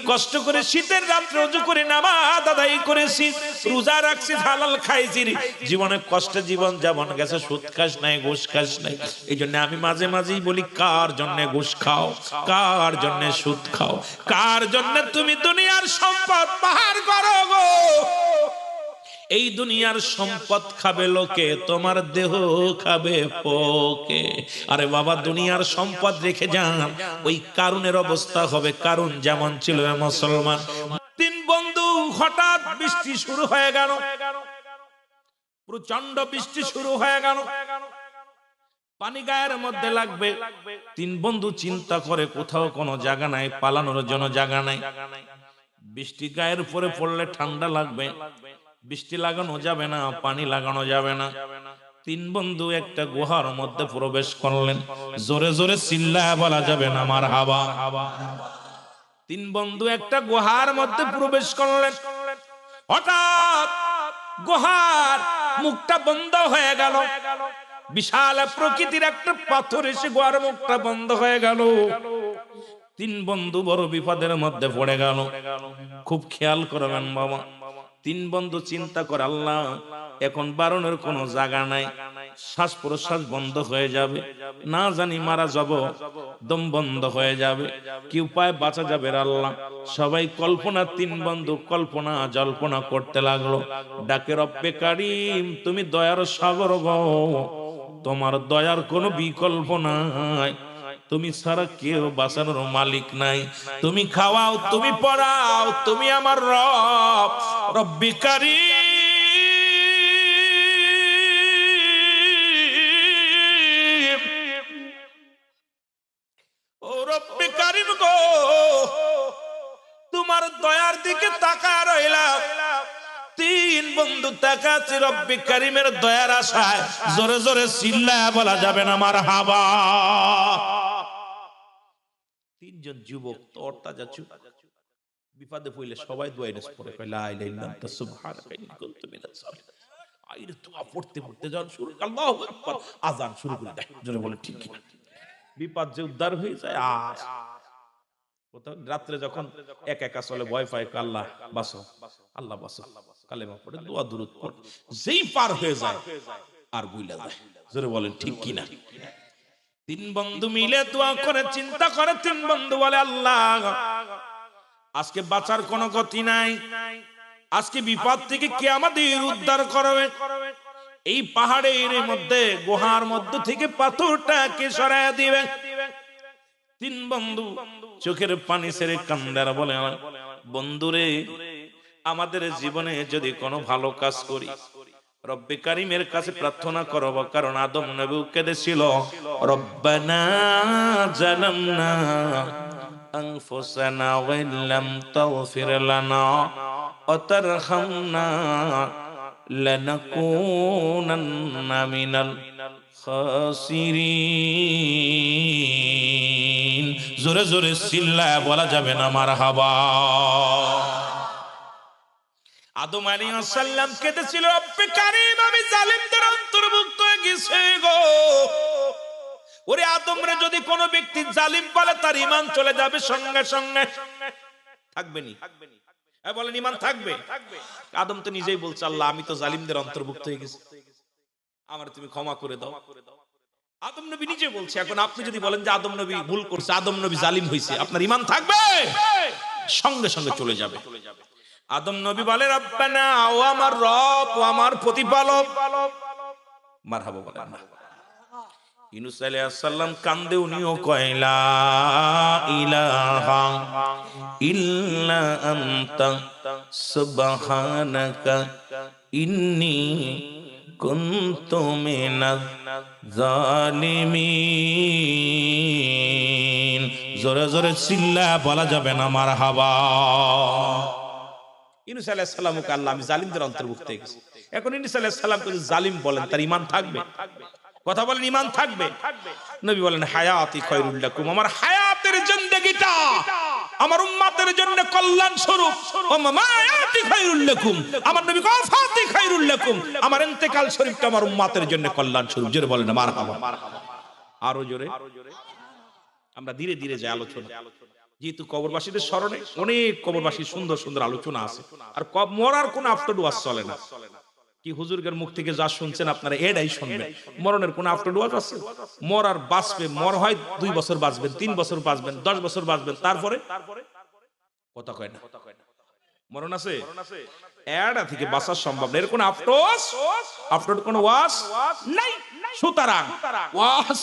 কষ্ট করে শীতের রাত্রে ওযু করে নামাজ আদায় করেছি, রোজা রাখছি, হালাল খাইছি, জীবনে কষ্টে জীবন যাপন গেছে, সুদ খাস নাই, ঘুষ খাস নাই। এই জন্য আমি মাঝে মাঝেই বলি কার জন্য ঘুষ খাও, কার জন্য সুদ খাও, কার জন্য তুমি দুনিয়ার সম্পদ পাহাড় করো গো। এই দুনিয়ার সম্পদ খাবে লোকে, তোমার দেহ খাবে পোকে। আরে বাবা দুনিয়ার সম্পদ রেখে যান, ওই কারুনের অবস্থা হবে কারুন যেমন ছিল মুসলমান। 3 বন্ধু হঠাৎ বৃষ্টি শুরু হয়ে গেল, প্রচন্ড বৃষ্টি শুরু হয়ে গেল, পানি গায়ের মধ্যে লাগবে। 3 বন্ধু চিন্তা করে কোথাও কোনো জায়গা নাই, পালানোর জন্য জায়গা নাই। বৃষ্টি গায়ের উপরে পড়লে ঠান্ডা লাগবে, বৃষ্টি লাগানো যাবে না, পানি লাগানো যাবে না। 3 বন্ধু একটা গুহার মধ্যে প্রবেশ করলেন। জোরে জোরে চিল্লায়া বলা যাবে না মারহাবা। 3 বন্ধু একটা গুহার মধ্যে প্রবেশ করলেন। হঠাৎ গুহার মুখটা বন্ধ হয়ে গেল, বিশাল প্রকৃতির একটা পাথর এসে গুহার মুখটা বন্ধ হয়ে গেল। 3 বন্ধু বড় বিপদের মধ্যে পড়ে গেল। খুব খেয়াল করবেন বাবা। 3 বন্ধু চিন্তা করে আল্লাহ এখন বারণের কোনো জায়গা নাই, শ্বাস প্রশ্বাস বন্ধ হয়ে যাবে, না জানি মারা যাব, দম বন্ধ হয়ে যাবে, কি উপায় বাঁচা যাবে আল্লাহ। সবাই কল্পনা, 3 বন্ধু কল্পনা জল্পনা করতে লাগলো। ডাকে রব্বে কারিম তুমি দয়ার সাগর গো, তোমার দয়ার কোনো বিকল্প নাই, তুমি ছাড়া কেউ বাঁচানোর মালিক নাই, তুমি খাওয়াও, তুমি পড়াও, তুমি আমার রব। রব্বি কারীম, ও রব্বি কারীম গো, তোমার দয়ার দিকে তাকায় রইলাম। 3 বন্ধু তাকাচ্ছে রব্বি কারীমের দয়ার আশায়। জোরে জোরে চিল্লায়া বলা যাবে না মারহাবা। 3 জন যুবক তরতাজা চুপ, বিপদে পড়লে সবাই দোয়া পড়ে, কয় লা ইলাহা ইল্লা আনতা সুবহানাকা ইন্নী কুনতু মিনাজ জালিমিন। আইরে দোয়া পড়তে পড়তে যান শুরু, আল্লাহু আকবার, আযান শুরু করে দেয়। জোরে বলে ঠিক কি না? বিপদ যে উদ্ধার হয়ে যায়। কোথাও রাত্রে যখন একা একা চলে, ভয় পায়, আল্লাহ বাঁচো, আল্লাহ বাঁচো, কালেমা পড়ে, দোয়া দুরূদ পড়ে, যেই পার হয়ে যায় আর ভুলে যায়। জোরে বলেন ঠিক কি না? 3 বন্ধু মিলে দোয়া করে, চিন্তা করে। 3 বন্ধু বলে আল্লাহ আজকে বাঁচার কোনো গতি নাই, আজকে বিপদ থেকে কে আমাদের উদ্ধার করবে? এই পাহাড়ের মধ্যে গুহার মধ্য থেকে পাথরটাকে সরাইয়া দিবে। 3 বন্ধু চোখের পানি ছেড়ে কান্দার বলে বন্ধুরে আমাদের জীবনে যদি কোনো ভালো কাজ করি রব্বে কারীমের কাছে প্রার্থনা করব, কারণ আদম নবী কেঁদেছিল, রব্বানা জালামনা আনফুসানা ওয়া ইল্লাম তাগফির লানা ওয়া তারহামনা লানাকুনান্না মিনাল খাসিরিন। জোরে জোরে চিল্লায়া বলা যাবে না মারহাবা। আদম আলাইহিস সালাম কেঁদেছিল, রব্বে কারীম আমি জালিমদের অন্তর্ভুক্ত হয়ে গেছি গো। ওরে আদম রে যদি কোনো ব্যক্তি জালিম বলে তার ঈমান চলে যাবে সঙ্গে সঙ্গে, থাকবে নি? হ্যাঁ বলেন ঈমান থাকবে? আদম তো নিজেই বলছে আল্লাহ আমি তো জালিমদের অন্তর্ভুক্ত হয়ে গেছি, আমার তুমি ক্ষমা করে দাও। আদম নবী নিজে বলছে। এখন আপনি যদি বলেন যে আদম নবী ভুল করছে, আদম নবী জালিম হয়েছে, আপনার ঈমান থাকবে? সঙ্গে সঙ্গে চলে যাবে। আদম নবী বলে রব্বানা, ও আমার রব, ও আমার প্রতিপালক। মারহাবা বলেন না। ইউনূস আলাইহিস সালাম কান্দে, উনিও কয় লা ইলাহা ইল্লা আনতা সুবহানাকা ইন্নী কুনতু মিনাজ জালিমিন। জোরে জোরে চিল্লা বলা যাবে না মারহাবা। ইউনূস আলাইহিস সালামকে আল্লাহ আমি জালিমদের অন্তর্ভুক্ত হয়ে গেছি। এখন ইউনূস আলাইহিস সালামকে যদি জালিম বলেন তার ঈমান থাকবে? কথা বলেন ঈমান থাকবে? নবী বলেন হায়াতি খায়রুল লাকুম, আমার হায়াতের জিন্দেগিটা আমার উম্মতের জন্য কল্যাণ স্বরূপ। ওয়া মামায়াতি খায়রুল লাকুম, আমার নবী ওয়াফাতি খায়রুল লাকুম, আমার ইন্তেকাল শরীফটা আমার উম্মতের জন্য কল্যাণ স্বরূপ। জোরে বলেন না মারহাবা। আরো জোরে। আমরা ধীরে ধীরে যাই আলোচনা, যেহেতু কবরবাসীদের স্মরণে অনেক কবরবাসীর সুন্দর সুন্দর আলোচনা আছে। আর মরার কোন আফটার ডুয়াস চলে না। কি হুজুরদের মুখ থেকে যা শুনছেন আপনারা এটাই শুনবেন। মরণের কোন আফটার ডুয়াস আছে? মরার বাঁচবে, মর হয় 2 বছর বাঁচবেন, 3 বছর বাঁচবেন, 10 বছর বাঁচবেন, তারপরে কথা কয় না। মরণ আছে, এটা থেকে বাঁচা সম্ভব না। এর কোন আফটার কোন ওয়াস নাই। সুতরাং ওয়াস,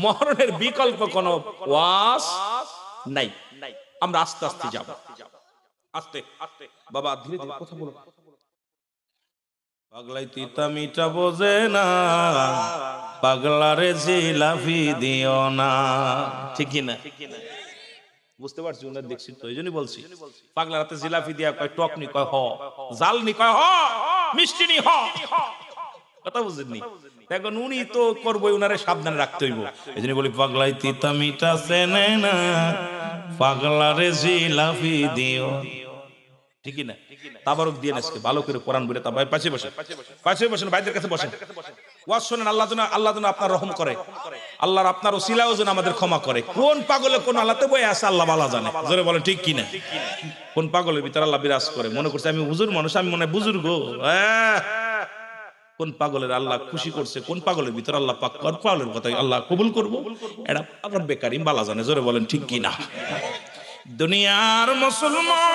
মরণের বিকল্প কোন ওয়াস নাই। আমরা আস্তে আস্তে যাব, আস্তে আস্তে। বাবা ধীরে ধীরে কথা বলো। পাগলাই তিতা মিঠা বোঝে না, পাগলারে জিলাপি দিও না। ঠিক কি না? বুঝতে পারছি, ওনার দেখছি তো, এই জন্যই বলছি। পাগলার হাতে জিলাপি দিয়া কয় টক নি, কয় হ, জাল নি, কয় হ, মিষ্টি নি, হ। কথা বুঝেননি? এখন উনি তো করবো, উনারে সাবধানে রাখতে হইব। এই জন্য বলি পাগলাই তিতা মিঠা চেনে না, পাগলারে জিলাপি দিও। ঠিক না? তাবারক দিয়ে আজকে ভালো করে কোরআন বলে তা ভাই পাশে বসেন, পাশে বসেন, ভাইদের কাছে বসেন, ওয়াজ শুনেন। আল্লাহ যেন আপনার রহম করে, আল্লাহর আপনার ওসিলাও যেন আমাদের ক্ষমা করে। কোন পাগলে কোন আল্লাহতে বই আছে আল্লাহ ভালো জানে। জোরে বলেন ঠিক কিনা? কোন পাগলের ভিতরে আল্লাহ বিরাজ করে, মনে করছে আমি হুজুর মানুষ, আমি মনে বুজুর্গ। কোন পাগলের আল্লাহ খুশি করছে, কোন পাগলের ভিতরে আল্লাহ পাক পাগলের কথা আল্লাহ কবুল করবো, এটা আপনার বেকারি বালা জানে। জোরে বলেন ঠিক কিনা? দুনিয়ার মুসলমান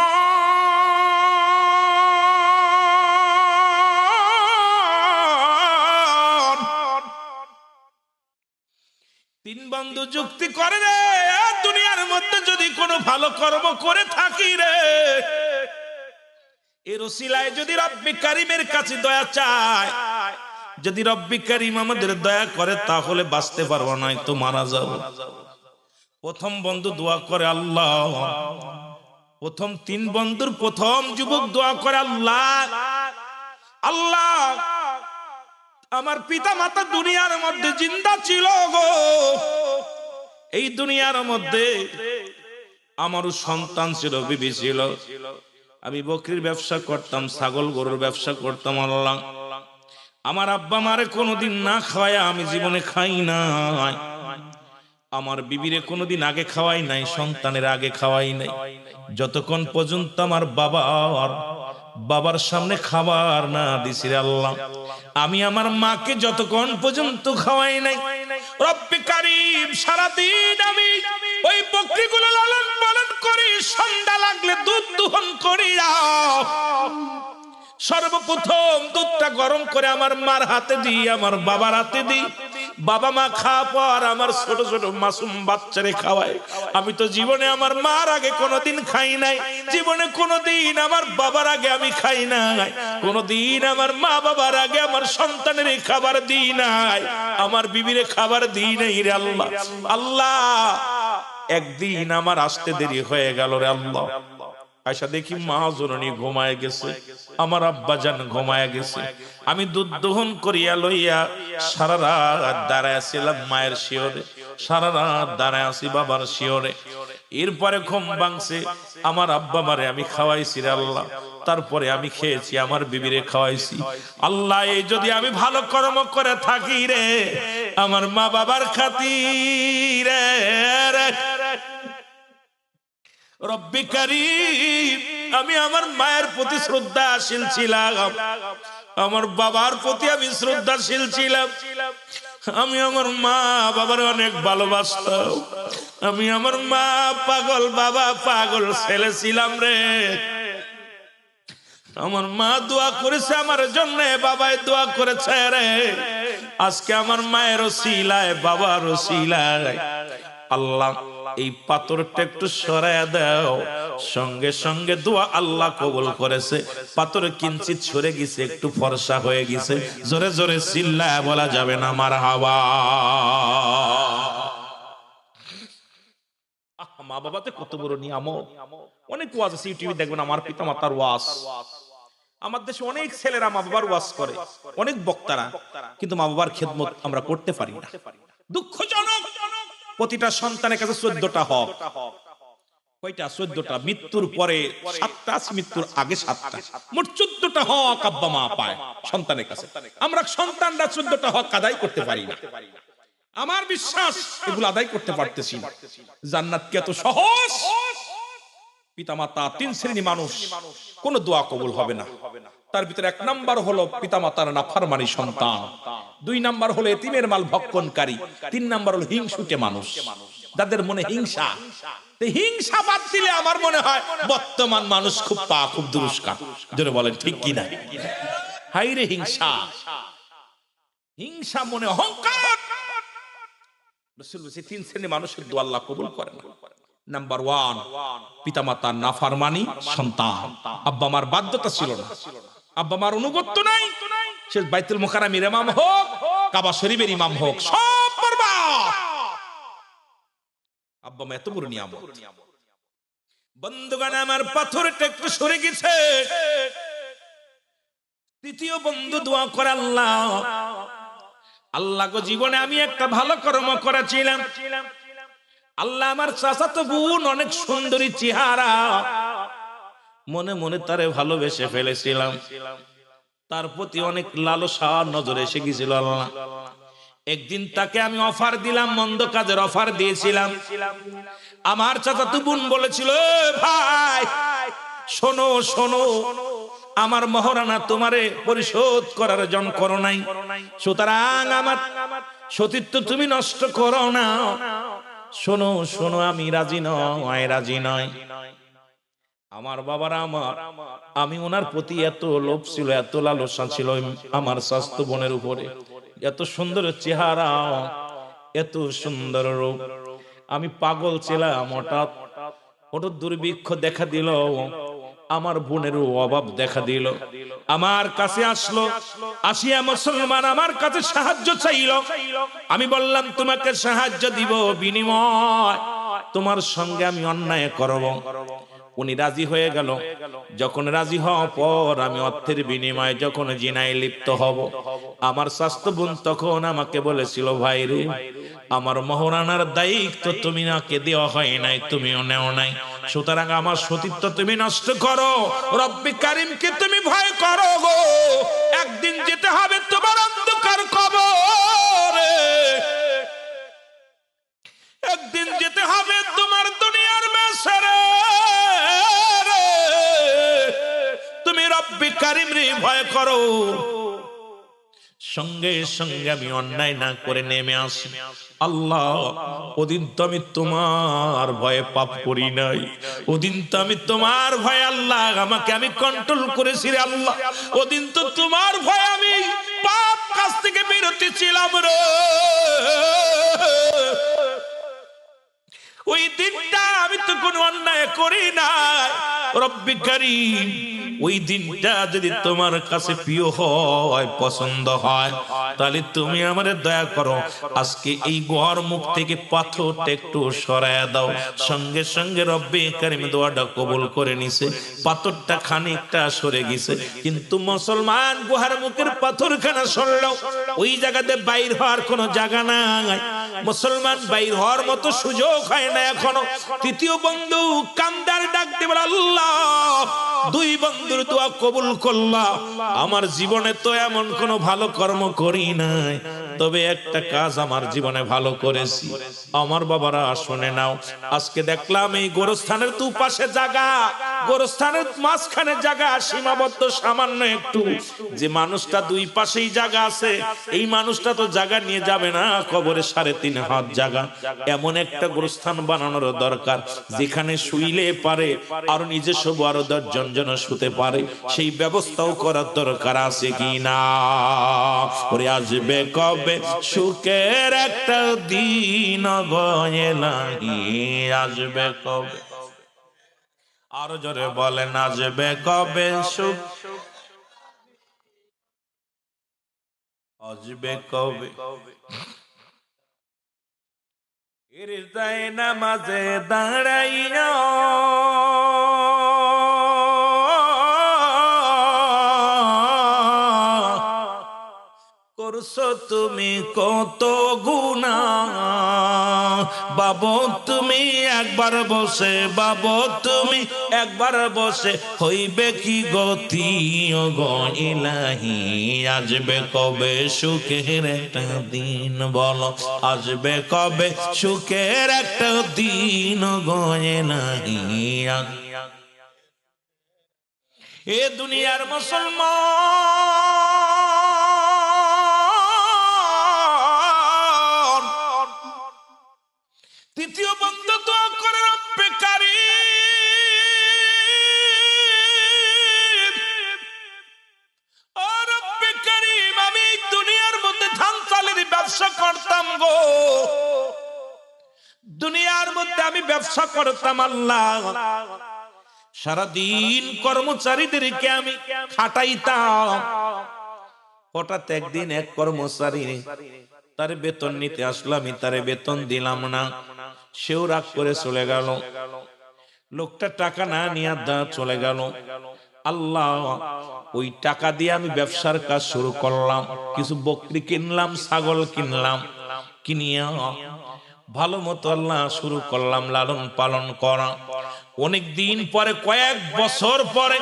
3 বন্ধু যুক্তি করে রে, দুনিয়ার মধ্যে যদি কোনো ভালো কর্ম করে থাকি রে, এর ওসিলায় যদি রব্বি কারীমের কাছে দয়া চায়, যদি রব্বি কারীম আমাদের দয়া করে তাহলে বাঁচতে পারবো, না তো মারা যাব। প্রথম বন্ধু দোয়া করে আল্লাহ, প্রথম 3 বন্ধুর প্রথম যুবক দোয়া করে আল্লাহ, আল্লাহ আমার পিতা মাতা দুনিয়ার মধ্যে জিন্দা ছিল গো, এই দুনিয়ার মধ্যে আমারও সন্তান ছিল, বিবি ছিল, আমি বকরির ব্যবসা করতাম, ছাগল গরুর ব্যবসা করতাম। আল্লাহ আমার আব্বা মারে কোনোদিন না খাওয়ায় আমি জীবনে খাই নাই, আমার বিবিরে কোনোদিন আগে খাওয়াই নাই, সন্তানের আগে খাওয়াই নাই, যতক্ষণ পর্যন্ত আমার বাবার সামনে খাবার না দিছি রে আল্লাহ, আমি আমার মাকে যতক্ষণ পর্যন্ত খাওয়াই নাই। রব্বি কারীম সারাদিন আমি ওই বকরিগুলো লালন পালন করি, সন্ধ্যা লাগলে দুধ দোহন করি, সর্বপ্রথম দুধটা গরম করে আমার মার হাতে দিই, আমার বাবার হাতে দিই, বাবা মা খাওয়া পর আমার ছোট ছোট মাসুম বাচ্চারে খাওয়াই। আমি তো জীবনে আমার মার আগে কোনোদিন খাই নাই, জীবনে কোনোদিন আমার বাবার আগে আমি খাই নাই, কোনোদিন আমার মা বাবার আগে আমার সন্তানের খাবার দিই নাই, আমার বিবিরে খাবার দিই নাই রে আল্লাহ। আল্লাহ একদিন আমার আসতে দেরি হয়ে গেল রে আল্লাহ, আয়সা দেখি মা জননী ঘুমায় গেছে, আমার আব্বা জান ঘুমায় গেছে, আমি দুধ দহন করিয়া লইয়া সারা রাত দাঁড়ায় ছিলাম মায়ের শিওরে, সারা রাত দাঁড়ায় আছি বাবার শিওরে। এরপরে ঘুম ভাঙছে, আমার আব্বা মারে আমি খাওয়াইছি রে আল্লাহ, তারপরে আমি খেয়েছি, আমার বিবিরে খাওয়াইছি। আল্লাহ এই যদি আমি ভালো কর্ম করে থাকি রে, আমার মা বাবার খাতিরে রে রব্বি কারীম, আমি আমার মায়ের প্রতি শ্রদ্ধাশীল ছিলাম, আমার বাবার প্রতি আমি শ্রদ্ধাশীল ছিলাম, আমি আমার মা বাবার অনেক ভালোবাসতাম, আমি আমার মা পাগল বাবা পাগল ছেলে ছিলাম রে। আমার মা দোয়া করেছে আমার জন্য, বাবাই দোয়া করেছে রে, আজকে আমার মায়ের ওসিলায় বাবার ওসিলায় আল্লাহ এই পাথরটা একটু সরায়া দাও, সঙ্গে সঙ্গে দোয়া আল্লাহ কবুল করেছে, পাথর কিঞ্চিত সরে গেছে, একটু ফর্সা হয়ে গেছে। জোরে জোরে চিল্লায়া বলা যাবে না মারহাবা। মা বাবাতে কত বড় নিয়ামত। অনেক ওয়াজ আছে ইউটিউবে দেখবেন, আমার পিতা মাতার ওয়াজ। আমার দেশে অনেক ছেলেরা মা বাবার ওয়াজ করে, অনেক বক্তারা, কিন্তু মা বাবার খেদমত আমরা করতে পারি না। দুঃখজনক। প্রতিটা সন্তানের কাছে 14টা হক। কয়টা? 14টা। মৃত্যুর পরে 7টা, মৃত্যুর আগে 7টা, মোট 14টা হক আব্বা মা পায় সন্তানের কাছে। আমরা সন্তানরা 14টা হক আদায় করতে পারি না। আমার বিশ্বাস এগুলো আদায় করতে পারতেছি না। জান্নাত কি এত সহজ? পিতামাতা 3 শ্রেণী মানুষ, কোন দোয়া কবুল হবে না। তার ভিতরে 1 নাম্বার হলো পিতামাতার নাফরমানি সন্তান, 2 নাম্বার হলো এতিমের মাল ভক্ষণকারী, 3 নাম্বার হলো হিংসুটে মানুষ, যাদের মনে হিংসা। হিংসা বাদ দিলে আমার মনে হয় বর্তমান মানুষ খুব খুব দুরস্কার। জোরে বলেন ঠিক কিনা? হাইরে হিংসা, হিংসা মনে অহংকার। রাসূল বলেছেন 3 শ্রেণীর মানুষের দোয়া আল্লাহ কবুল করেন না। নাম্বার 1, পিতামাতার নাফরমানি সন্তান। আব্বা মার বাধ্যতা ছিল না, আব্বা মার অনুগত্য নাই, সে বাইতুল মুকাররমের ইমাম হোক, কাবা শরীফের ইমাম হোক, সব বরবাদ। আব্বা মা এত বড় নিয়ামত। বন্ধুগণ আমার, পাথরটা একটু সরে গেছে। তৃতীয় বন্ধু দোয়া করে, আল্লাহ আল্লাহ গো, জীবনে আমি একটা ভালো কর্ম করেছিলাম, আল্লাহ আমার চাচাতো বোন অনেক সুন্দরী চেহারা, মনে মনে তারে ভালোবেসে ফেলেছিলাম, তার প্রতি অনেক লালসা নজরে এসে গেছিল। আল্লাহ একদিন তাকে আমি অফার দিলাম, মন্দ কাজের অফার দিয়েছিলাম। আমার চাচাতো বোন বলেছিল, ভাই শোনো শোনো, আমার মহারানা তোমারে পরিশোধ করার জন করো নাই, সুতরাং আমার সতীত্ব তুমি নষ্ট করো না। শোনো শোনো, আমি রাজি নয়, রাজি নয়। আমার বাবারা আমার, আমি ওনার প্রতি এত লোভ ছিল, এত লালসা ছিল আমার স্বাস্থ্য বোনের উপরে, এত সুন্দর চেহারা, এত সুন্দর রূপ, আমি পাগল ছিলাম। হঠাৎ দুর্ভিক্ষ দেখা দিল, আমার বোনের অভাব দেখা দিল, আমার কাছে আসলো, আসিয়া মুসলমান আমার কাছে সাহায্য চাইল। আমি বললাম তোমাকে সাহায্য দিব, বিনিময় তোমার সঙ্গে আমি অন্যায় করব। উনি রাজি হয়ে গেল। যখন রাজি হওয়ার পর আমি অর্থের বিনিময়ে যখন জিনায় লিপ্ত হব, আমার স্বাস্থ্য বোন তখন আমাকে বলেছিল, ভাই রে, আমার মহারানার দায়িত্ব তুমি নাকে দেওয়া হয় নাই, তুমিও নেও নাই, সুতরাং আমার সতীত্ব তুমি নষ্ট করো, রব্বি কারিমকে তুমি ভয় করো গো, একদিন যেতে হবে তোমার অন্ধকার কবরে, একদিন যেতে হবে তোমার দুনিয়ার মেসরে, তুমি রব্বি কারিম রে ভয় করো। সঙ্গে সঙ্গে আমি অন্যায় না করে নেমে আসি। আল্লাহ, ওদিন তো আমি তোমার ভয়ে পাপ করি নাই, ওদিন তো আমি তোমার ভয়ে আল্লাহ আমাকে আমি কন্ট্রোল করেছি রে আল্লাহ, ওদিন তো তোমার ভয়ে আমি পাপ কাজ থেকে বিরতি ছিলাম রে। ওই দিনটা আমি তো কোনো অন্যায় করি নাই, রব্বি কারীম ওই দিনটা যদি তোমার কাছে প্রিয় হয়, পছন্দ হয়, তাহলে তুমি আমারে দয়া করো, আজকে এই গুহার মুখ থেকে পাথরটা একটু সরায়া দাও। সঙ্গে সঙ্গে রব্বি কারীম দোয়াটা কবুল করে নিছে, পাথরটা খানিকটা সরে গেছে, কিন্তু মুসলমান গুহার মুখের পাথরখানা সরলো, ওই জায়গাতে বাইর হওয়ার কোনো জায়গা নাই, মুসলমান বাইর হওয়ার মতো সুযোগ হয় না এখনো। তৃতীয় বন্ধু কান্দার ডাক দিয়ে বলে, আল্লাহ 2 বন্ধুর দোয়া কবুল করলাম, আমার জীবনে তো এমন কোনো ভালো কর্ম করি নাই, তবে একটা কাজ আমার জীবনে ভালো করেছি। আমার বাবারা শুনে নাও, আজকে দেখলাম এই গোরস্থানের দুপাশে জায়গা, গোরস্থানের মাঝখানে জায়গা সীমাবদ্ধ সামান্য একটু, যে মানুষটা 2 পাশেই জায়গা আছে, এই মানুষটা তো জায়গা নিয়ে যাবে না, কবরে 3.5 হাত জায়গা, এমন একটা গোরস্থান বানানোর দরকার, যেখানে শুইলে পারে আর নিজস্ব আরো 10 জন যেন শুতে পারে, সেই ব্যবস্থাও করার দরকার আছে কি না? ওরে আসবে কবে সুখের একটা দিন গয়েলাহি, আসবে কবে, আরো জোরে বলেন, আসবে কবে সুখ, আসবে কবে। এর যায় নামাজে দাঁড়াইয়া করছো তুমি কত গুনাহ, বাবু তুমি একবার বসে, বাবু তুমি একবার বসে হইবে কি গতি ও গো ইলাহি। আসবে কবে সুখের একটা দিন বলো, আসবে কবে সুখের একটা দিন ও গো ইলাহি। এ দুনিয়ার মুসলমান, তৃতীয় বন্ধু দোয়া করে রব্বে কারীম, ও রব্বে কারীম, আমি দুনিয়ার মধ্যে ধান চালের ব্যবসা করতাম গো, দুনিয়ার মধ্যে আমি ব্যবসা করতাম আল্লাহ, সারাদিন কর্মচারীদেরকে আমি খাটাইতাম। হঠাৎ একদিন এক কর্মচারী তার বেতন নিতে আসলো, আমি তার বেতন দিলাম না, সেও রাগ করে চলে গেল। লোকটা টাকা না নিয়ে চলে গেল। আল্লাহ, ওই টাকা দিয়ে আমি ব্যবসার কাজ শুরু করলাম, কিছু বকরি কিনলাম, ছাগল কিনলাম, কিনিয়া ভালো মতো আল্লাহ শুরু করলাম লালন পালন করা। অনেক দিন পরে, কয়েক বছর পরে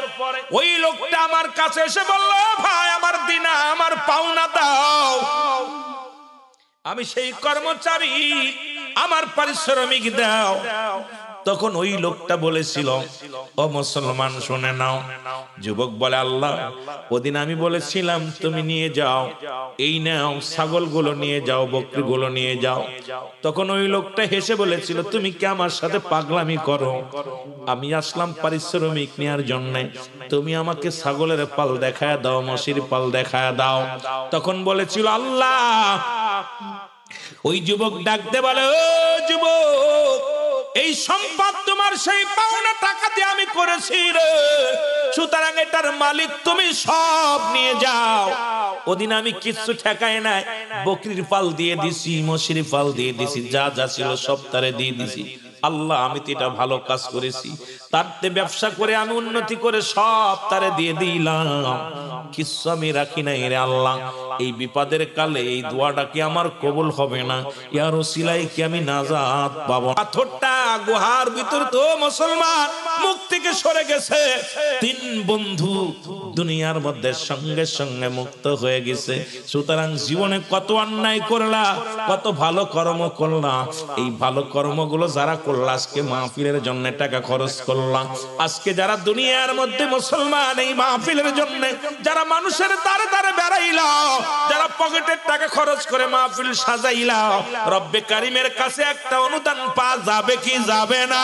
ওই লোকটা আমার কাছে এসে বলল, ভাই আমার দিনা, আমার পাওনা দাও। আমি সেই কর্মচারী, আমার পারিশ্রমিক দাও। তখন ওই লোকটা বলেছিল, ও মুসলমান শুনে নাও। যুবক বলে, আল্লাহ, ওদিন আমি বলেছিলাম তুমি নিয়ে যাও, এই নাও ছাগলগুলো নিয়ে যাও, বকরিগুলো নিয়ে যাও। তখন ওই লোকটা হেসে বলেছিল, তুমি কি আমার সাথে পাগলামি করো? আমি আসলাম পারিশ্রমিক নেওয়ার জন্য, তুমি আমাকে ছাগলের পাল দেখায় দাও, মশির পাল দেখায় দাও। তখন বলেছিল আল্লাহ। ওই যুবক ডাকতে বলে, ও যুবক, এই সম্পদ তোমার, সেই পাওনা টাকা দিয়ে আমি করেছি রে, সুতরাং এটার মালিক তুমি, সব নিয়ে যাও। ওদিন আমি কিচ্ছু ঠেকায় নাই, বকরির পাল দিয়ে দিছি, মশির পাল দিয়ে দিছি, যা যা ছিল সব তারে দিয়ে দিছি। আল্লাহ, আমি তো এটা ভালো কাজ করেছি, তারতে ব্যবসা করে আমি উন্নতি করে সব তারে দিয়ে দিলাম, কিচ্ছু আমি রাখি নাই রে আল্লাহ। এই বিপদের কালে এই দোয়াটা কি আমার কবুল হবে না? ইয়ার ওসিলায় কি আমি নাজাত পাবো? পাথরটা গুহার ভিতর তো মুসলমান মুখ থেকে সরে গেছে। তিন বন্ধু দুনিয়ার মধ্যে সঙ্গে সঙ্গে মুক্ত হয়ে গেছে। সুতরাং জীবনে কত অন্যায় করলা, কত ভালো কর্ম করলা, এই ভালো কর্মগুলো যারা করলা, আজকে মাহফিলের জন্য টাকা খরচ করলা, আজকে যারা দুনিয়ার মধ্যে মুসলমান এই মাহফিলের জন্য যারা মানুষের দ্বারে দ্বারে বেড়াইলা, যারা পকেটের টাকা খরচ করে মাহফিল সাজাইলা, রব্বে কারিমের কাছে একটা অনুদান পাওয়া যাবে কি যাবে না?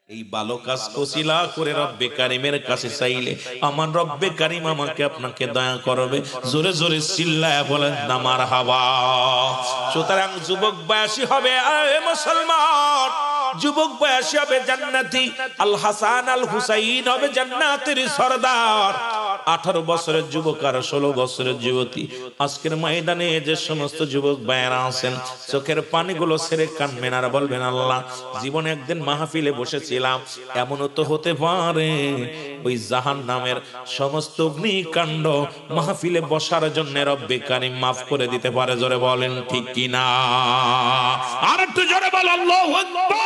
এই ভালো কাজ ওসিলা করে রব্বে কারিমের কাছে চাইলে আমার রব্বে কারিম আমাকে আপনাকে দয়া করবে। জোরে জোরে চিল্লায়া বলেন না মারহাবা। সুতরাং যুবক বয়সী হবে মুসলমান, যুবক বয়সী হবে জান্নাতি, আল হাসান আল হুসাইন হবে জান্নাতের সরদার। 18 বছরের যুবক আর 16 বছরের যুবতী, আজকের ময়দানে যে সমস্ত যুবক ভাইয়েরা আছেন, চোখের পানিগুলো ছেড়ে কানবেন আর বলবেন, আল্লাহ, জীবনে একদিন মাহফিলে বসেছিলাম, এমনও তো হতে পারে ওই জাহান্নামের সমস্ত অগ্নিকাণ্ড মাহফিলে বসার জন্য রব্বে কারিম মাফ করে দিতে পারে। জোরে বলেন ঠিক কিনা? আর একটু জোরে বল আল্লাহু আকবার।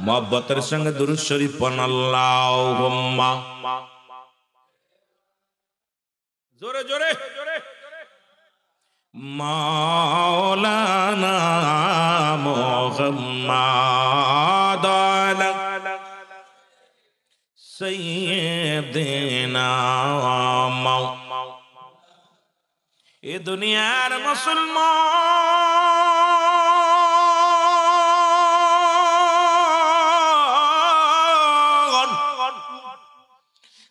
মুহাব্বতের সঙ্গে দুরূদ শরীফ পড়ুন, আল্লাহুম্মা। জোরে জোরে। মাওলানা মুহাম্মাদ সাইয়্যিদিনা এ দুনিয়ার মুসলমান,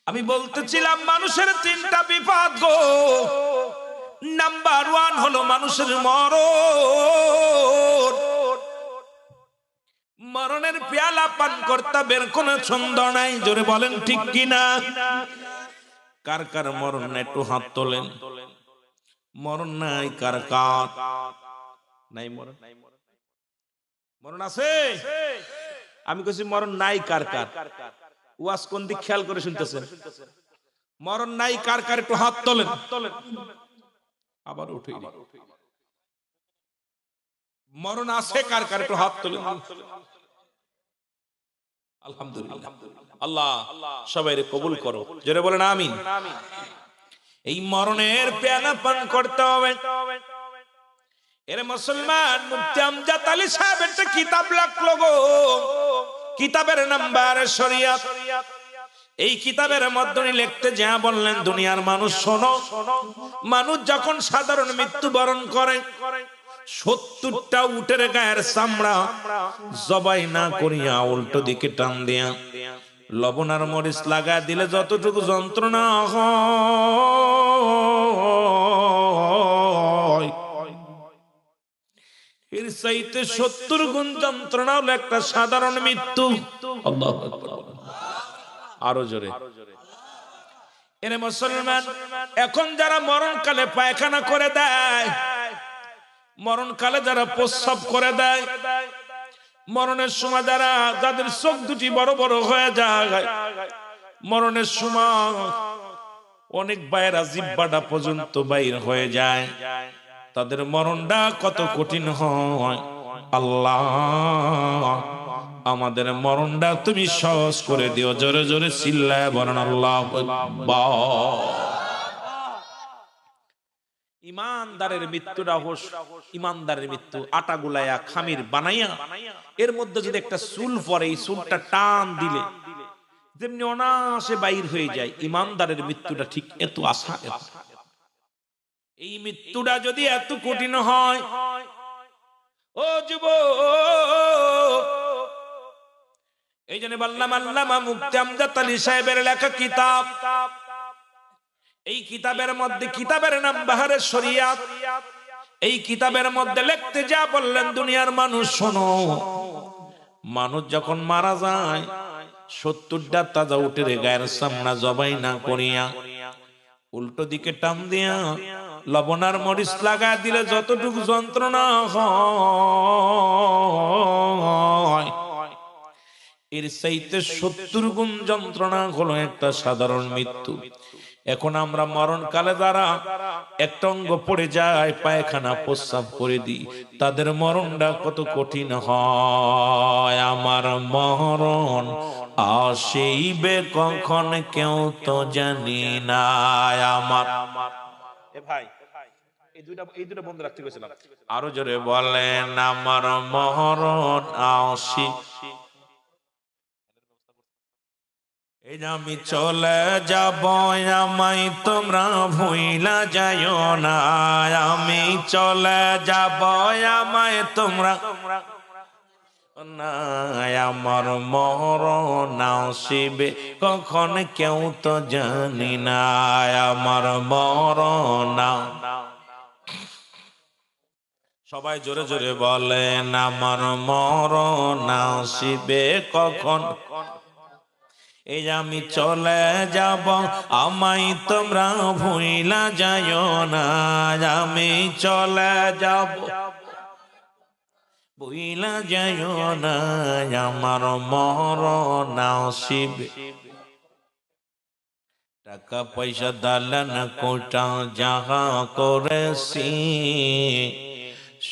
আমি বলতেছিলাম মানুষের 3টা বিপদ গো। নাম্বার 1 হলো মানুষের মরণ। মরণের পেয়ালা পান করতে বের কোনো ছন্দ নাই। জোরে বলেন ঠিক কিনা? কার কার মরণ একটু হাত তোলেন। মরণ নাই কার কার? নাই মরণ? মরণ আছে? আমি কইছি মরণ নাই কার কার? ওয়াজ কোন দিক খেয়াল করে শুনতেছেন? মরণ নাই কার কার একটু হাত তোলেন। আবার উঠে মরণ আছে কার কার একটু হাত তোলেন। আলহামদুলিল্লাহ। আল্লাহ সবাইরে কবুল করো, জোরে বলেন আমিন। এই মরণের পেয়ালা পান করতে হবে। এর মুসলমান মুফতি আমজাদ আলী সাহেব একটা কিতাব লিখলো গো, কিতাবের নাম্বার শরিয়াত। এই কিতাবের মধ্যে লিখতে যা বললেন, দুনিয়ার মানুষ শোনো, মানুষ যখন সাধারণ মৃত্যুবরণ করে 70টা উটের গায়ের চামড়া জবাই না করিয়া উল্টো দিকে টান দিয়া লবণ আর মরিচ লাগা দিলে যতটুকু যন্ত্রণা হয়, এর চাইতে 70 গুণ যন্ত্রণা হলো একটা সাধারণ মৃত্যু। আল্লাহু আকবার। আরো জোরে। এর মুসলমান এখন যারা মরণকালে পায়খানা করে দেয়, মরণকালে যারা প্রস্রাব করে দেয়, মরণের সময় যারা, যাদের চোখ দুটি বড় বড় হয়ে যায়, মরণের সময় অনেক বাইরা জিহ্বাটা পর্যন্ত বাইর হয়ে যায়, তাদের মরণটা কত কঠিন হয়। আল্লাহ আমাদের মরণটা তুমি সহজ করে দিও। জোরে জোরে চিল্লায় বলেন আল্লাহু আকবার। ইমানদারের মৃত্যুটা হোস, ইমানদারের মৃত্যু আটা গুলাইয়া খামির বানাইয়া এর মধ্যে যদি একটা চুল পরে, এই চুলটা টান দিলে যেমনি অনায়াসে বাইর হয়ে যায়, ইমানদারের মৃত্যুটা ঠিক এত আশা। এই মৃত্যুটা যদি এত কঠিন হয়, ও যুবক, এই জন্য বললাম আল্লামা মুফতি আমজাদ আলী সাহেবের লেখা কিতাব, এই কিতাবের মধ্যে, কিতাবের নাম বাহারে শরিয়াত। এই কিতাবের মধ্যে লিখতে যা বললেন, দুনিয়ার মানুষ শোনো, মানুষ যখন মারা যায় 70টা তাজা উটের গায়ের চামড়া জবাই না করিয়া উল্টো দিকে টান দিয়া লবণ আর মরিচ লাগা দিলে যতটুকু যন্ত্রণা হয়, এর চাইতে 70 গুণ যন্ত্রণা হলো একটা সাধারণ মৃত্যু। এখন আমরা মরণকালে যারা একটা অঙ্গ পড়ে যায়, পায়খানা প্রস্রাব করে দিই, তাদের মরণটা কত কঠিন হয়। আমার মরণ আসিবে কখন কেউ তো জানি না। আমার ভাই এই দুইটা বন্ধ রাখতে গেছিলাম। আরো জোরে বলেন, আমার মরণ আসিবে। এই যে আমি চলে যাব, আমায় তোমরা ভুইলা যাইও না। আমি চলে যাব, আমায় তোমরা না। আমার মরণ আসিবে কখন কেউ তো জানি না। আমার মরণ, সবাই জোরে জোরে বলেন, আমার মরণ আসিবে কখন। এই আমি চলে যাব, আমায় তোমরা ভুইলা যাইও না। আমি চলে যাব, ভুইলা যাইও না। আমার মরণ আসিবে। টাকা পয়সা দালান কোটা যাহা করেছি,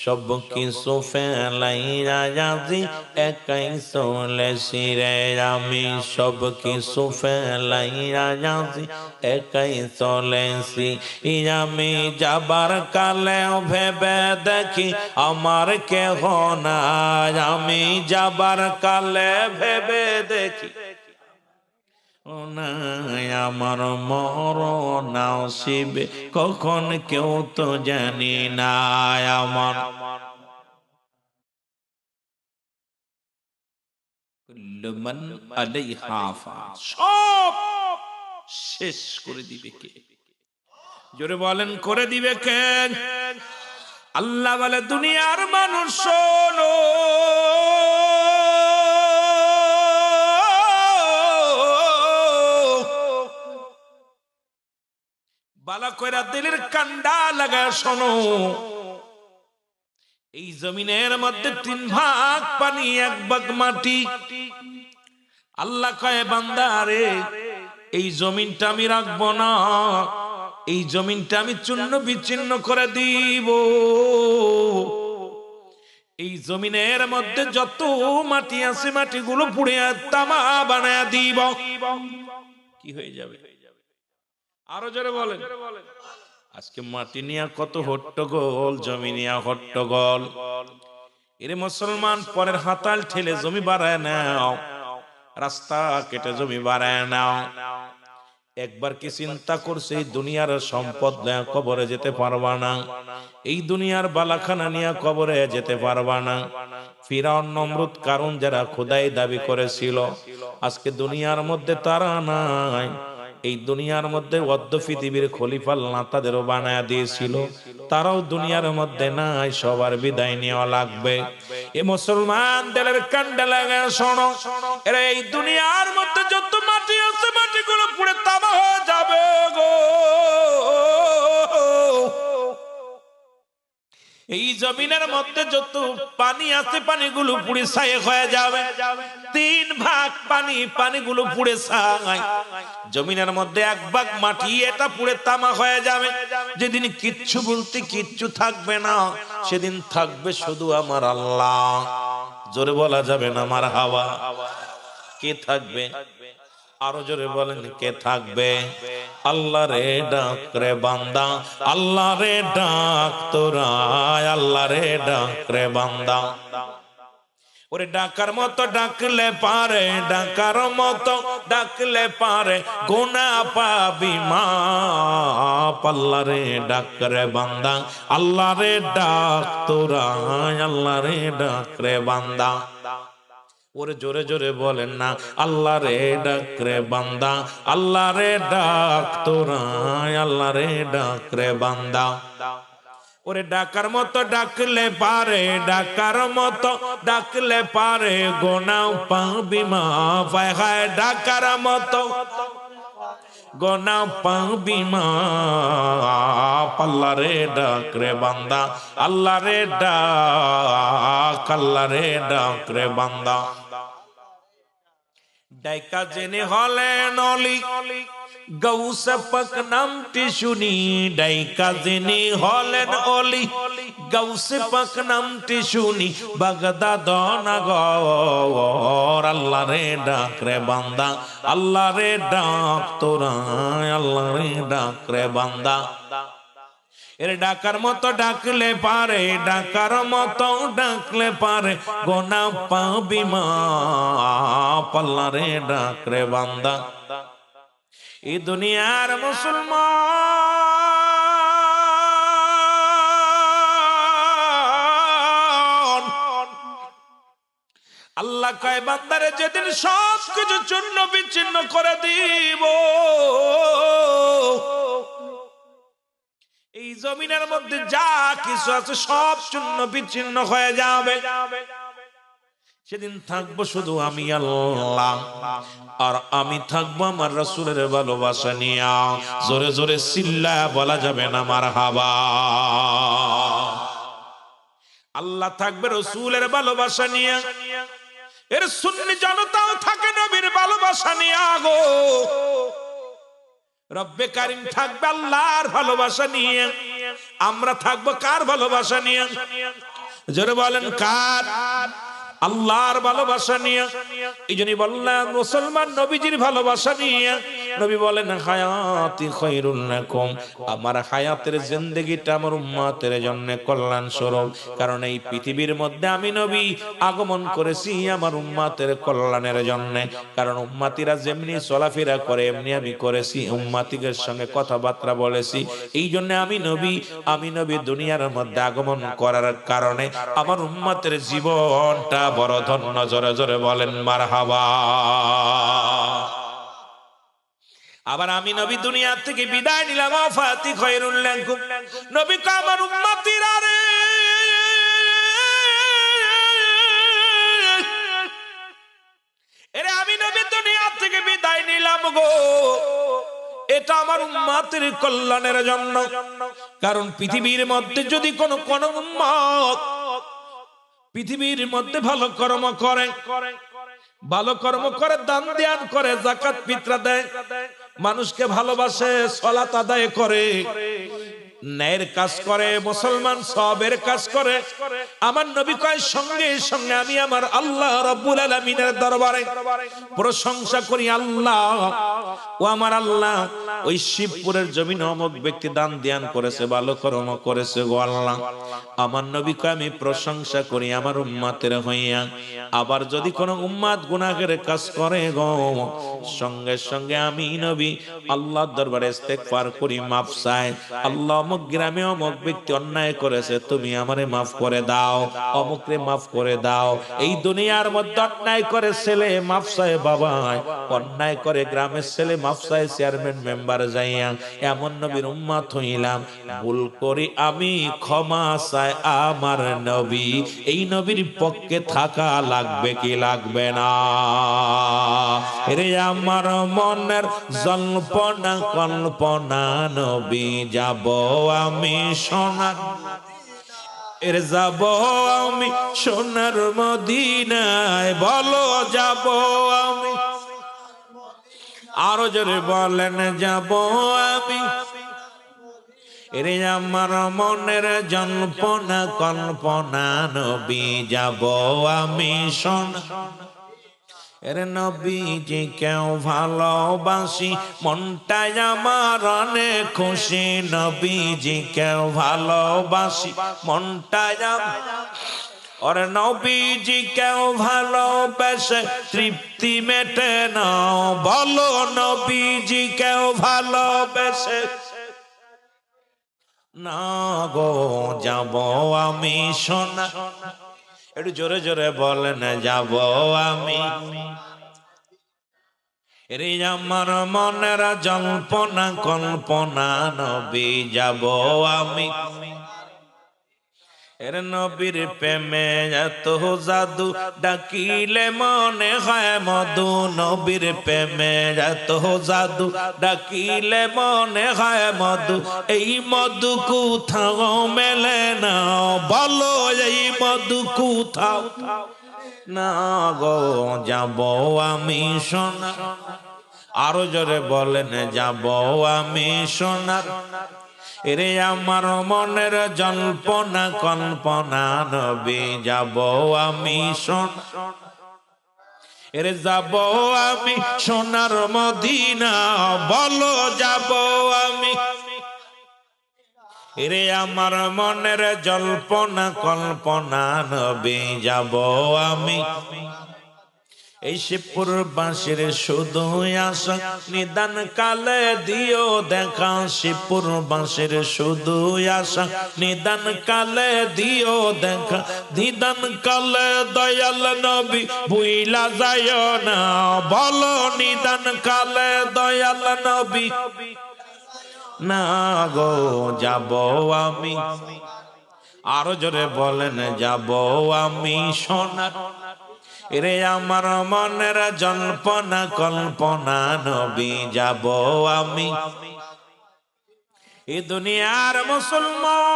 সব কিছু ফেলাইয়া যাচ্ছি, একাই চলেছি রে। আমি সব কিছু ফেলাইয়া যাচ্ছি, একাই চলেছি। আমি যাবার কালে ভেবে দেখি আমার কেহ নাই। আমি যাবার কালে ভেবে দেখি আমার মরণ আসিবে কখন কেউ তো জানি না। আমার কুল্লু মান আলাইহা ফান, সব শেষ করে দিবে কে? জোরে বলেন, করে দিবে কে? আল্লাহ বলে, দুনিয়ার মানুষ শোনো, ভালো কইরা দিলের কান্ডা লাগা শোনো, এই জমিনের মধ্যে 3 ভাগ পানি 1 ভাগ মাটি। আল্লাহ কয় বান্দা রে, এই জমিনটা আমি রাখবো না, এই জমিনটা আমি চূর্ণ বিচ্ছিন্ন করে দিব। এই জমিনের মধ্যে যত মাটি আছে মাটিগুলো পুড়ে তামা বানায়া দিব। কি হয়ে যাবে? আরো জোরে বলেন। আজকে মাটি নিয়ে কত হট্টগোল, জমি নিয়ে হট্টগোল। এরে মুসলমান, পরের হাতাল ঠেলে জমি বাড়ায় নাও, রাস্তা কেটে জমি বাড়ায় নাও। একবার কি চিন্তা করছে এই দুনিয়ার সম্পদ নিয়ে কবরে যেতে পারবা না? এই দুনিয়ার বালাখানা নিয়ে কবরে যেতে পারবা না? ফিরাউন, নমরুদ, কারুন যারা খোদাই দাবি করেছিল, আজকে দুনিয়ার মধ্যে তারা নাই। এই দুনিয়ার মধ্যে অর্ধ পৃথিবীর খলিফা আল্লাহ তাদেরও বানায়া দিয়েছিল, তারাও দুনিয়ার মধ্যে নাই, সবার বিদায় নেওয়া লাগবে। এ মুসলমান দিলের কান্ডা লাগা শোনো, এরা এই দুনিয়ার মধ্যে যত মাটি আছে মাটিগুলো পুড়ে তামা হয়ে যাবে গো। এই জমিনের মধ্যে যত পানি আছে পানিগুলো পুড়ে ছাই হয়ে যাবে। 3 ভাগ পানি, পানিগুলো পুড়ে ছাই। জমিনের মধ্যে 1 ভাগ মাটি, এটা পুড়ে তামা হয়ে যাবে। যেদিন কিচ্ছু বলতে কিচ্ছু থাকবে না, সেদিন থাকবে শুধু আমার আল্লাহ। জোরে বলা যাবে না মারহাবা? কে থাকবে? আরো জোরে বলেন, কে থাকবে? আল্লাহ রে ডাক রে বান্দা, আল্লাহ রে ডাক তোরা, আল্লাহ রে ডাক রে বান্দা। ওরে ডাকার মতো ডাকলে পারে, ডাকার মতো ডাকলে পারে, গুনাহ পাবি মাপ। আল্লাহ রে ডাক রে বান্দা, আল্লাহ রে ডাক তোরা, আল্লাহ রে ডাক রে বান্দা। ওরে জোরে জোরে বলেন না, আল্লাহ রে ডাক রে বান্দা, আল্লাহ রে ডাক তোরা, আল্লাহ রে ডাক রে বান্দা। ওরে ডাকার মতো ডাকলে পারে, ডাকার মতো ডাকলে পারে, গোনাও পাবি মাফ। হায় ডাকার মতো গোনাও পাবি মাফ। আল্লাহ রে ডাক রে বান্দা, আল্লাহ রে ডাক, আল্লাহ রে ডাক রে বান্দা। ডাইকা জেনে হলেন অলি, গৌসে পাক নামটি শুনি। ডাইকা জেনে হলেন অলি, গৌসে পাক নামটি শুনি। বাগদাদ নগর, আল্লাহ রে ডাক রে বান্দা, আল্লাহ রে ডাক তোরা, আল্লাহ রে ডাক রে বান্দা। এর ডাকার মতো ডাকলে পারে, ডাকার মতো ডাকলে পারে, গোনাহ পাবি মাপ। আল্লাহ রে ডাক রে বান্দা। এই দুনিয়ার মুসলমান, আল্লাহ কয় বান্দারে যেদিন সব কিছু চূর্ণ বিচ্ছিন্ন করে দিব, এই জমিনের মধ্যে যা কিছু আছে সব চূর্ণ বিচ্ছিন্ন হয়ে যাবে। সেদিন থাকবো শুধু আমি আল্লাহ, আর আমি থাকবো আমার রাসূলের ভালোবাসা নিয়ে। জোরে জোরে চিল্লায়া বলা যাবে না মারহাবা? আল্লাহ থাকবে রাসূলের ভালোবাসা নিয়ে, এর সুন্নি জনতাও থাকে নবীর ভালোবাসা নিয়ে গো। রব্বে কারীম থাকবে আল্লাহর ভালোবাসা নিয়ে, আমরা থাকবো কার ভালোবাসা নিয়ে? জোরে বলেন, কার? আল্লাহর ভালোবাসা নিয়ে। এই জন্যই বললাম মুসলমান নবীজির ভালোবাসা নিয়ে। নবী বলেন হায়াতি খায়রুল লাকুম, আমার হায়াতের জিন্দেগিটা আমার উম্মতের জন্য কল্যাণ স্বরূপ। কারণ এই পৃথিবীর মধ্যে আমি নবী আগমন করেছি আমার উম্মতের কল্যাণের জন্য। কারণ উম্মতিরা যেমনি চলাফেরা করে এমনি আমি করেছি, উম্মতিদের সঙ্গে কথাবার্তা বলেছি। এই জন্য আমি নবী দুনিয়ার মধ্যে আগমন করার কারণে আমার উম্মতের জীবনটা বড় ধন্য। জোরে জোরে বলেন মারহাবা। আবার আমি নবী দুনিয়া থেকে বিদায় নিলাম, ওয়াফাতি খায়রুল লাকুম। নবী কয় আমার উম্মতিরা রে, এরে আমি নবী দুনিয়া থেকে বিদায় নিলাম গো, এটা আমার উম্মতের কল্যাণের জন্য। কারণ পৃথিবীর মধ্যে যদি কোন উম্মত পৃথিবীর মধ্যে ভালো কর্ম করে, দান ধ্যান করে, যাকাত ফিতরা দেয়, মানুষকে ভালোবাসে, সালাত আদায় করে, ন্যায়ের কাজ করে, মুসলমান সবের কাজ করে, আমার নবী কয় সঙ্গে সঙ্গে আমি আমার আল্লাহ রাব্বুল আলামিনের দরবারে প্রশংসা করি, আল্লাহ ও আমার আল্লাহ, ওই শিবপুরের জমিনে অমুক ব্যক্তি দান ধ্যান করেছে, ভালো কর্ম করেছে গো আল্লাহ। আমার নবী কয় আমি প্রশংসা করি আমার উম্মতের হইয়া। আবার যদি কোনো উম্মত গুনাহের কাজ করে গো, সঙ্গে সঙ্গে আমি নবী আল্লাহর দরবারে ইস্তেগফার করি, মাফ চাই, আল্লাহ অমুক গ্রামে অমুক ব্যক্তি অন্যায় করেছে, তুমি আমারে মাফ করে দাও, অমুকরে মাফ করে দাও। এই দুনিয়ার মধ্যে অন্যায় করে ছেলে মাফ চায় বাবা, অন্যায় করে গ্রামের ছেলে মাফ চায় চেয়ারম্যান মেম্বার যাইয়া। এমন নবীর উম্মত হইলাম, ভুল করি আমি ক্ষমা চাই আমার নবী। এই নবীর পক্ষে থাকা লাগবে কি লাগবে না? রে আমার মনের জল্পনা কল্পনা, নবী যাব আমি সোনার, যাব আমি সোনার মদিনায়, বলো যাব আমি, আরো জোরে বলেন যাব আমি। রে আমার মনের জল্পনা কল্পনা, নবী যাব আমি সোনার। এর নবীজি কেউ ভালোবাসি, মনটাই আমার অনেক খুশি, নবীজি কেউ ভালোবাসি, মনটাই ওরে নবীজি কেউ ভালোবাসে, তৃপ্তি মেটে না, বলো নবীজি কেউ ভালোবাসে না গো, যাব আমি সোনা, একটু জোরে জোরে বলেন যাব আমি। রে আমার মনের জল্পনা কল্পনা, নবী যাব আমি। এর নবীর প্রেমে এত জাদু, ডাকিলে মনে হয় মধু, নবীর প্রেমে এত জাদু, ডাকিলে মনে হয় মধু, এই মধু কোথাও মেলে না, বলো এই মধু কোথাও না গো, যাব আমি সোনা, আরো জোরে বলেন যাব আমি সোনার। এরে আমার মনের জল্পনা কল্পনা, নবী যাব আমি সোনার, এরে যাব আমি সোনার মদিনা, বলো যাব আমি। এরে আমার মনের জল্পনা কল্পনা, নবী যাব আমি। এই শিবপুর বাঁশির শুধু আশা, নিদান কালে দিও দেখা, শিবপুর বাঁশির শুধু আশা, নিদান কালে দিও দেখা, নিদান কালে দয়াল নবী ভুইলা যায় না, বলো নিদান কালে দয়াল নবী না গো, যাব আমি, আরো জোরে বলেন যাব আমি সোনার। রে আমার মনের জল্পনা কল্পনা, নবী যাব আমি। এই দুনিয়ার মুসলমান,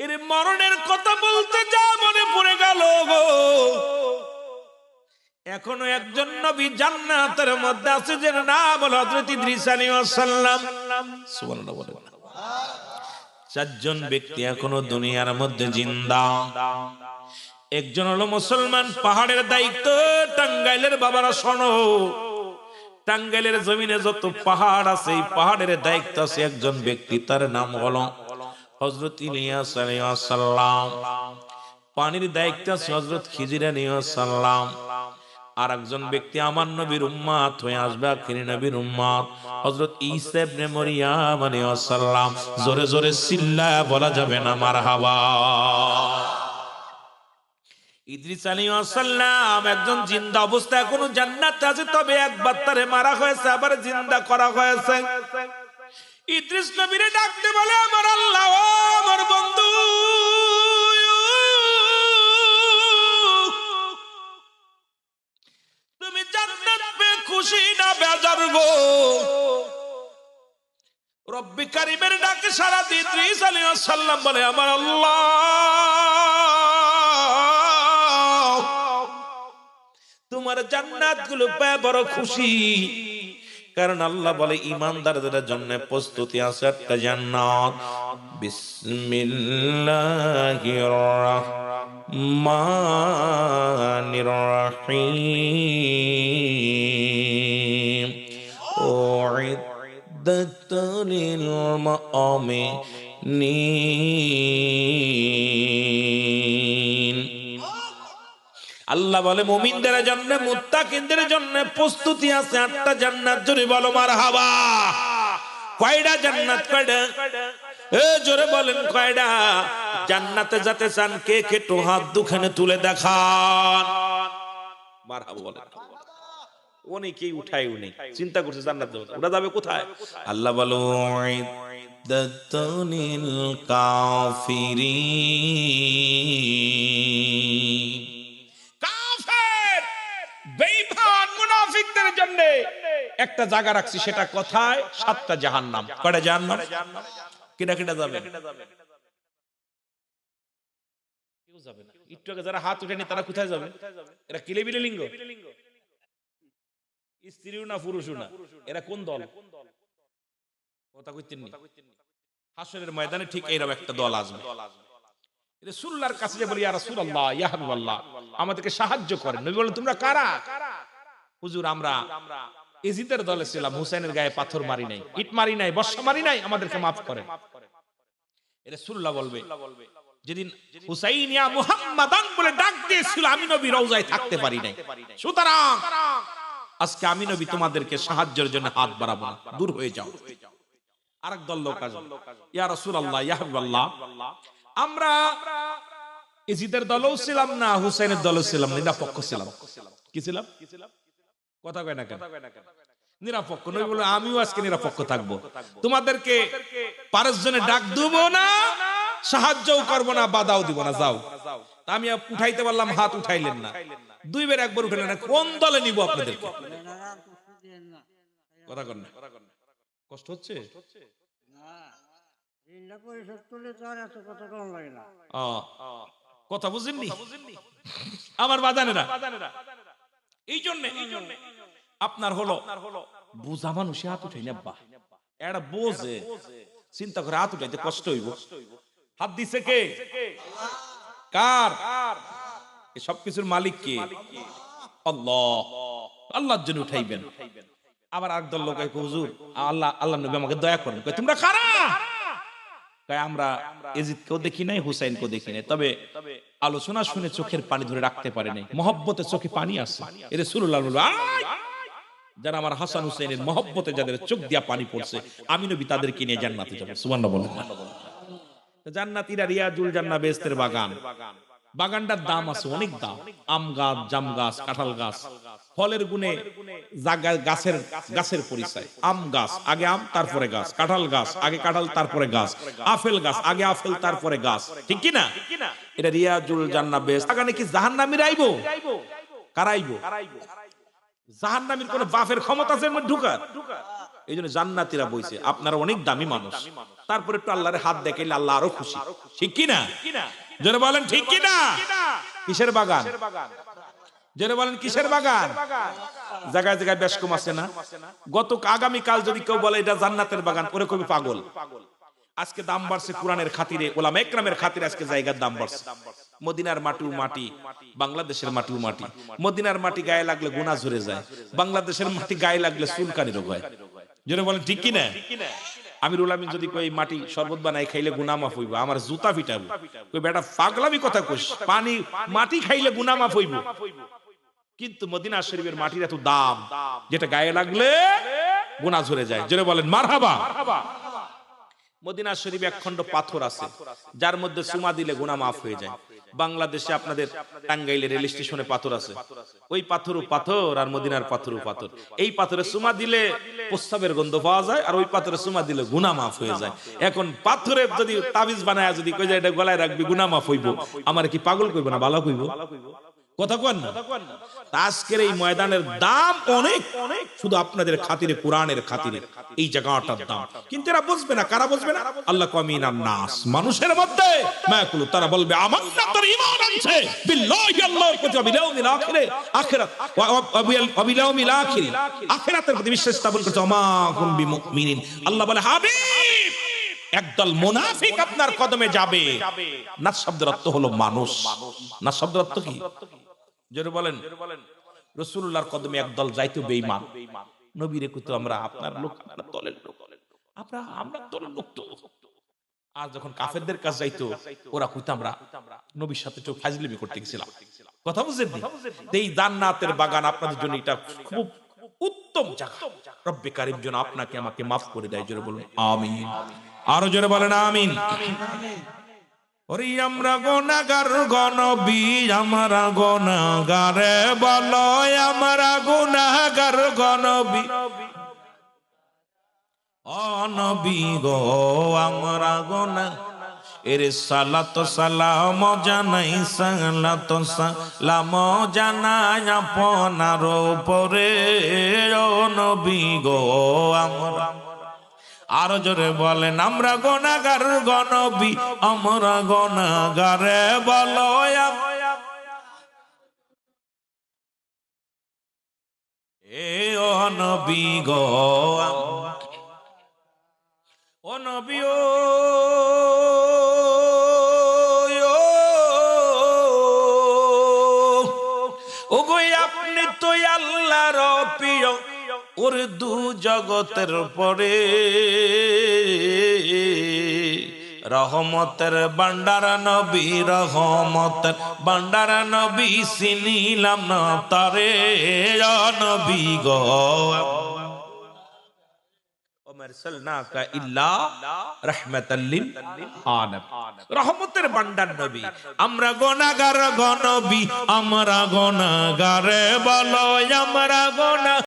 এর মরণের কথা বলতে যা মনে পড়ে গেল গো, এখনো একজন নবী জান্নাতের মধ্যে আছে, যার নাম হলো হযরত ইদ্রিস আলাইহিস সালাম। সুবহানাল্লাহ বলেন। চারজন ব্যক্তি এখনো দুনিয়ার মধ্যে জিন্দা। একজন হলো মুসলমান, পাহাড়ের দায়িত্ব, টাঙ্গাইলের বাবারা শোনো, টাঙ্গাইলের জমিনে যত পাহাড় আছে, এই পাহাড়ের দায়িত্ব আছে একজন ব্যক্তি, তার নাম হলো হযরত ইলিয়াস আলাইহিস সালাম। পানির দায়িত্ব আছে হযরত খিজির আলাইহিস সালাম। আর একজন ব্যক্তি আমার নবীর উম্মত হয়ে আসবে, আখিরি নবীর উম্মত, হযরত ঈসা ইবনে মারইয়াম আলাইহিস সালাম। জোরে জোরে চিল্লায়া বলা যাবে না মারহাবা। ইদ্রিস আলাইহিস সালাম একজন জিন্দা অবস্থায় এখনো জান্নাতে আছে, তবে একবার তারে মারা হয়েছে, আবার জিন্দা করা হয়েছে। ইদ্রিস নবীরে ডাকতে বলে, আমার আল্লাহ, ও আমার বন্ধু, খুশি না বেজার গো। রব্বি কারীমের ডাকে সারা দিয়ে ইদ্রিস আলাইহিস সালাম বলে আমার আল্লাহ তোমার জান্নাতগুলো পেয়ে বড় খুশি। কারণ আল্লাহ বলে ঈমানদারদের জন্য প্রস্তুতি আছে একটা জান্নাত। বিসমিল্লাহির রাহমানির রহিম। উইদ্দাত লিল মুমিনিন। আল্লাহ বলে মুমিনদের জন্য মুত্তাকিনদের জন্য প্রস্তুতি আছে আটটা জান্নাত। জোরে বলো মারহাবা। কয়টা জান্নাত? কয়টা? এ জোরে বলেন কয়টা? জান্নাতে যেতে চান কে কে তো হাত দুখানে তুলে দেখান। মারহাবা বলেন। অনেকেই উঠায় উনি চিন্তা করছে জান্নাত যাবে, ওটা যাবে কোথায়? আল্লাহ বলো উইদ্দাতুল কাফিরিন। কাফের বেঈমান মুনাফিকদের জন্য একটা জায়গা রাখছি, সেটা কোথায়? 7টা জাহান্নাম। কয়টা জাহান্নাম? কিনা কিনা যাবে? কেউ যাবে না। একটু আগে যারা হাত উঠেনি তারা কোথায় যাবে? এরা কিলেবিলে লিঙ্গ, স্ত্রীও না পুরুষও না। এরা কোন দল? কথা কইতেন নি। হাসরের ময়দানে ঠিক এইরকম একটা দল আসবে। রাসূলুল্লাহর কাছে যে বলি ইয়া রাসূলুল্লাহ ইয়া হাবিবাল্লাহ আমাদেরকে সাহায্য করেন। নবী বলেন তোমরা কারা? হুজুর আমরা ইজিদের দলে ছিলাম, হুসাইনের গায়ে পাথর মারি নাই, ইট মারি নাই, বর্ষা মারি নাই, আমাদেরকে maaf করেন। রাসূলুল্লাহ বলবে যেদিন হুসাইন ইয়া মুহাম্মাদান বলে ডাক দিয়েছিল আমি নবী রওজায় থাকতে পারি নাই, সুতরাং আজকে আমি নবী তোমাদেরকে সাহায্যের জন্য হাত বাড়াবো না, দূর হয়ে যাও। আরেক দল লোক আসবে, ইয়া রাসূলুল্লাহ ইয়া হাবিবাল্লাহ আমরা ইজিদের দলও ছিলাম না, হুসাইনের দলও ছিলাম না, নিরপেক্ষ ছিলাম। কি ছিলাম? কথা কয় না কেন? নিরপেক্ষ। নবী বলে আমিও আজকে নিরপেক্ষ থাকবো, তোমাদেরকে পারস্যজনে ডাক দেব না, সাহায্যও করব না, বাধাও দিব না, যাও। আমি উঠাইতে পারলাম, হাত উঠাইলেন না, দুইবার একবার উঠাইলেন না। কোন দলে নিব আপনাদেরকে? কথা কন না, কষ্ট হচ্ছে? কথা বুঝেননি আমার বাজানেরা? এই জন্য আপনার হলো বুঝা মানুষে হাত উঠাই না, এটা বোঝে, চিন্তা করে হাত উঠাইতে কষ্ট হইব। হাত দিছে কে? কার? সবকিছুর মালিক কে? আল্লাহ। আল্লাহর জন্য উঠাইবেন। আবার একদল লোক হুজুর আল্লাহ আল্লাহ নবী আমাকে দয়া করেন। তোমরা কারা? আমরা এজিদকেও দেখি নাই, হুসাইনকেও দেখি নাই, তবে আলোচনা শুনে চোখের পানি ধরে রাখতে পারে নাই, মহব্বতে চোখে পানি আসে। এর রাসূলুল্লাহ বলল যারা আমার হাসান হুসাইনের মহব্বতে যাদের চোখ দিয়া পানি পড়ছে আমি নবী তাদেরকে নিয়ে জান্নাতে যাবে। সুবহানাল্লাহ বলেন। জান্নাতীরা রিয়াজুল জান্নাহ বেহেশতের বাগান, বাগানটার দাম আছে, অনেক দাম। আম গাছ, জাম গাছ, কাঁঠাল গাছ, ফলের গুণে গাছের পরিচয়। আম গাছ আগে আম তারপরে গাছ, কাঁঠাল গাছ আগে কাঁঠাল তারপরে গাছ, আপেল গাছ আগে আপেল তারপরে গাছ, ঠিক কি না? এটা রিয়াজুল জান্নাহ বেহেশত বাগানে কি জাহান্নামীরা আইবো? কারা আইবো? জাহান্নামীর কোন বাফের ক্ষমতা আছে ঢুকার? এই জন্য জান্নাতীরা বইছে আপনারা অনেক দামি মানুষ, তারপরে একটু আল্লাহর হাত দেখাইলে আল্লাহ আরো খুশি, ঠিক কি না? জোরে বলেন ঠিক কি না? কিসের বাগান? জোরে বলেন কিসের বাগান? জায়গায় জায়গায় বেশ কম আছে না? গত আগামীকাল যদি কেউ বলে এটা জান্নাতের বাগান, ওরে কবি পাগল। আজকে দাম বাড়ছে কোরআনের খাতিরে, ওলামা ইকরামের খাতিরে আজকে জায়গার দাম বাড়ছে। মদিনার মাটিও মাটি, বাংলাদেশের মাটিও মাটি। মদিনার মাটি গায়ে লাগলে গুনাহ ঝরে যায়, বাংলাদেশের মাটি গায়ে লাগলে চুলকানি রোগ হয়। জোরে বলেন ঠিক কি না? আমিরুল আমিন যদি কই মাটি শরবত বানাই খাইলে গুনাহ মাফ হইব, আমার জুতা পিটাবো। কই বেটা পাগলামি কথা কইস, পানি মাটি খাইলে গুনাহ মাফ হইব। কিন্তু মদিনা শরীফের মাটির এত দাম, যেটা গায়ে লাগলে গুনাহ ঝরে যায়। জোরে বলেন মারহাবা। মদিনা শরীফ এক খণ্ড পাথর আছে যার মধ্যে চুমা দিলে গুনাহ মাফ হয়ে যায়। বাংলাদেশে আপনাদের টাঙ্গাইলে রেল স্টেশনে পাথর আছে, ওই পাথরও পাথর আর মদিনার পাথরও পাথর। এই পাথরে চুমা দিলে প্রস্রাবের গন্ধ পাওয়া যায়, আর ওই পাথরে চুমা দিলে গুনাহ মাফ হয়ে যায়। এখন পাথরে যদি তাবিজ বানায় যদি কই যায় এটা গলায় রাখবি গুনাহ মাফ হইব, আমার কি পাগল কইব না ভালো কইব? কথা কন না। আজকের এই ময়দানের দাম অনেক, শুধু আপনাদের খাতিরে, কোরআনের খাতিরে এই জায়গাটার দাম। কিন্তু এরা বুঝবে না। কারা বুঝবে না? আল্লাহ কামিনান নাস, মানুষের মধ্যে মায়াকুল, তারা বলবে আমান্না, তার ঈমান আনছে বিল্লাহি, আল্লাহর প্রতি, ওয়াবিল ইয়াউমিল আখির, আখিরাত ওয়াবিল ইয়াউমিল আখির, আখিরাতের প্রতি বিশ্বাস স্থাপন করছে। ওমা কুম বিমুমিনিন। আল্লাহ বলে হাবিব, একদল মুনাফিক আপনার কদমে যাবে। নাস শব্দের অর্থ হলো মানুষ। নাস শব্দের অর্থ কি? জোরে বলেন। রাসূলুল্লাহর কদমে একদল যাইতো বেঈমান। নবীরে কইতো আমরা আপনার লোক, আপনার দলের লোক, আমরা দলের লোক তো। আর যখন কাফেরদের কাছে যাইতো, ওরা কইতো আমরা নবীর সাথে তো ফাজলিমি করতে গেছিলাম। কথা বুঝছেন? এই জান্নাতের বাগান আপনাদের জন্য এটা খুব উত্তম জায়গা। রব্বে কারীম যেন আপনাকে আমাকে মাফ করে দেয়। জোরে বলুন আমিন। আরো জোরে বলেন আমিন। ওরে আমরা গুনাহগার গনবী, আমরা গুনাহগারে বলো, আমরা গুনাহগার গনবী, ও নবী গো আমরা গুনাহ, এরে সালাত সালাম জানাই, সালাত সালাম জানাই আপনার উপরে, ও নবী গো আমরা। আরো জোরে বলেন আমরা গুনাহগার গনবী, আমরা গুনাহগারে বলো, এ ও নবী গো, ও নবী ও গো আপনি তো আল্লাহর প্রিয়, ওর দু জগতের পরে রহমতের ভান্ডার নবী, রহমতের ভান্ডার নবী, চিনিলাম না তারে, ও নবী গো আরসালনাকা ইল্লা রাহমাতাল লিল আলামিন। রহমতের ভান্ডার নবী, আমরা গুনাহগার গনবী, আমরা গুনাহগারে বলো, আমরা গুনাহ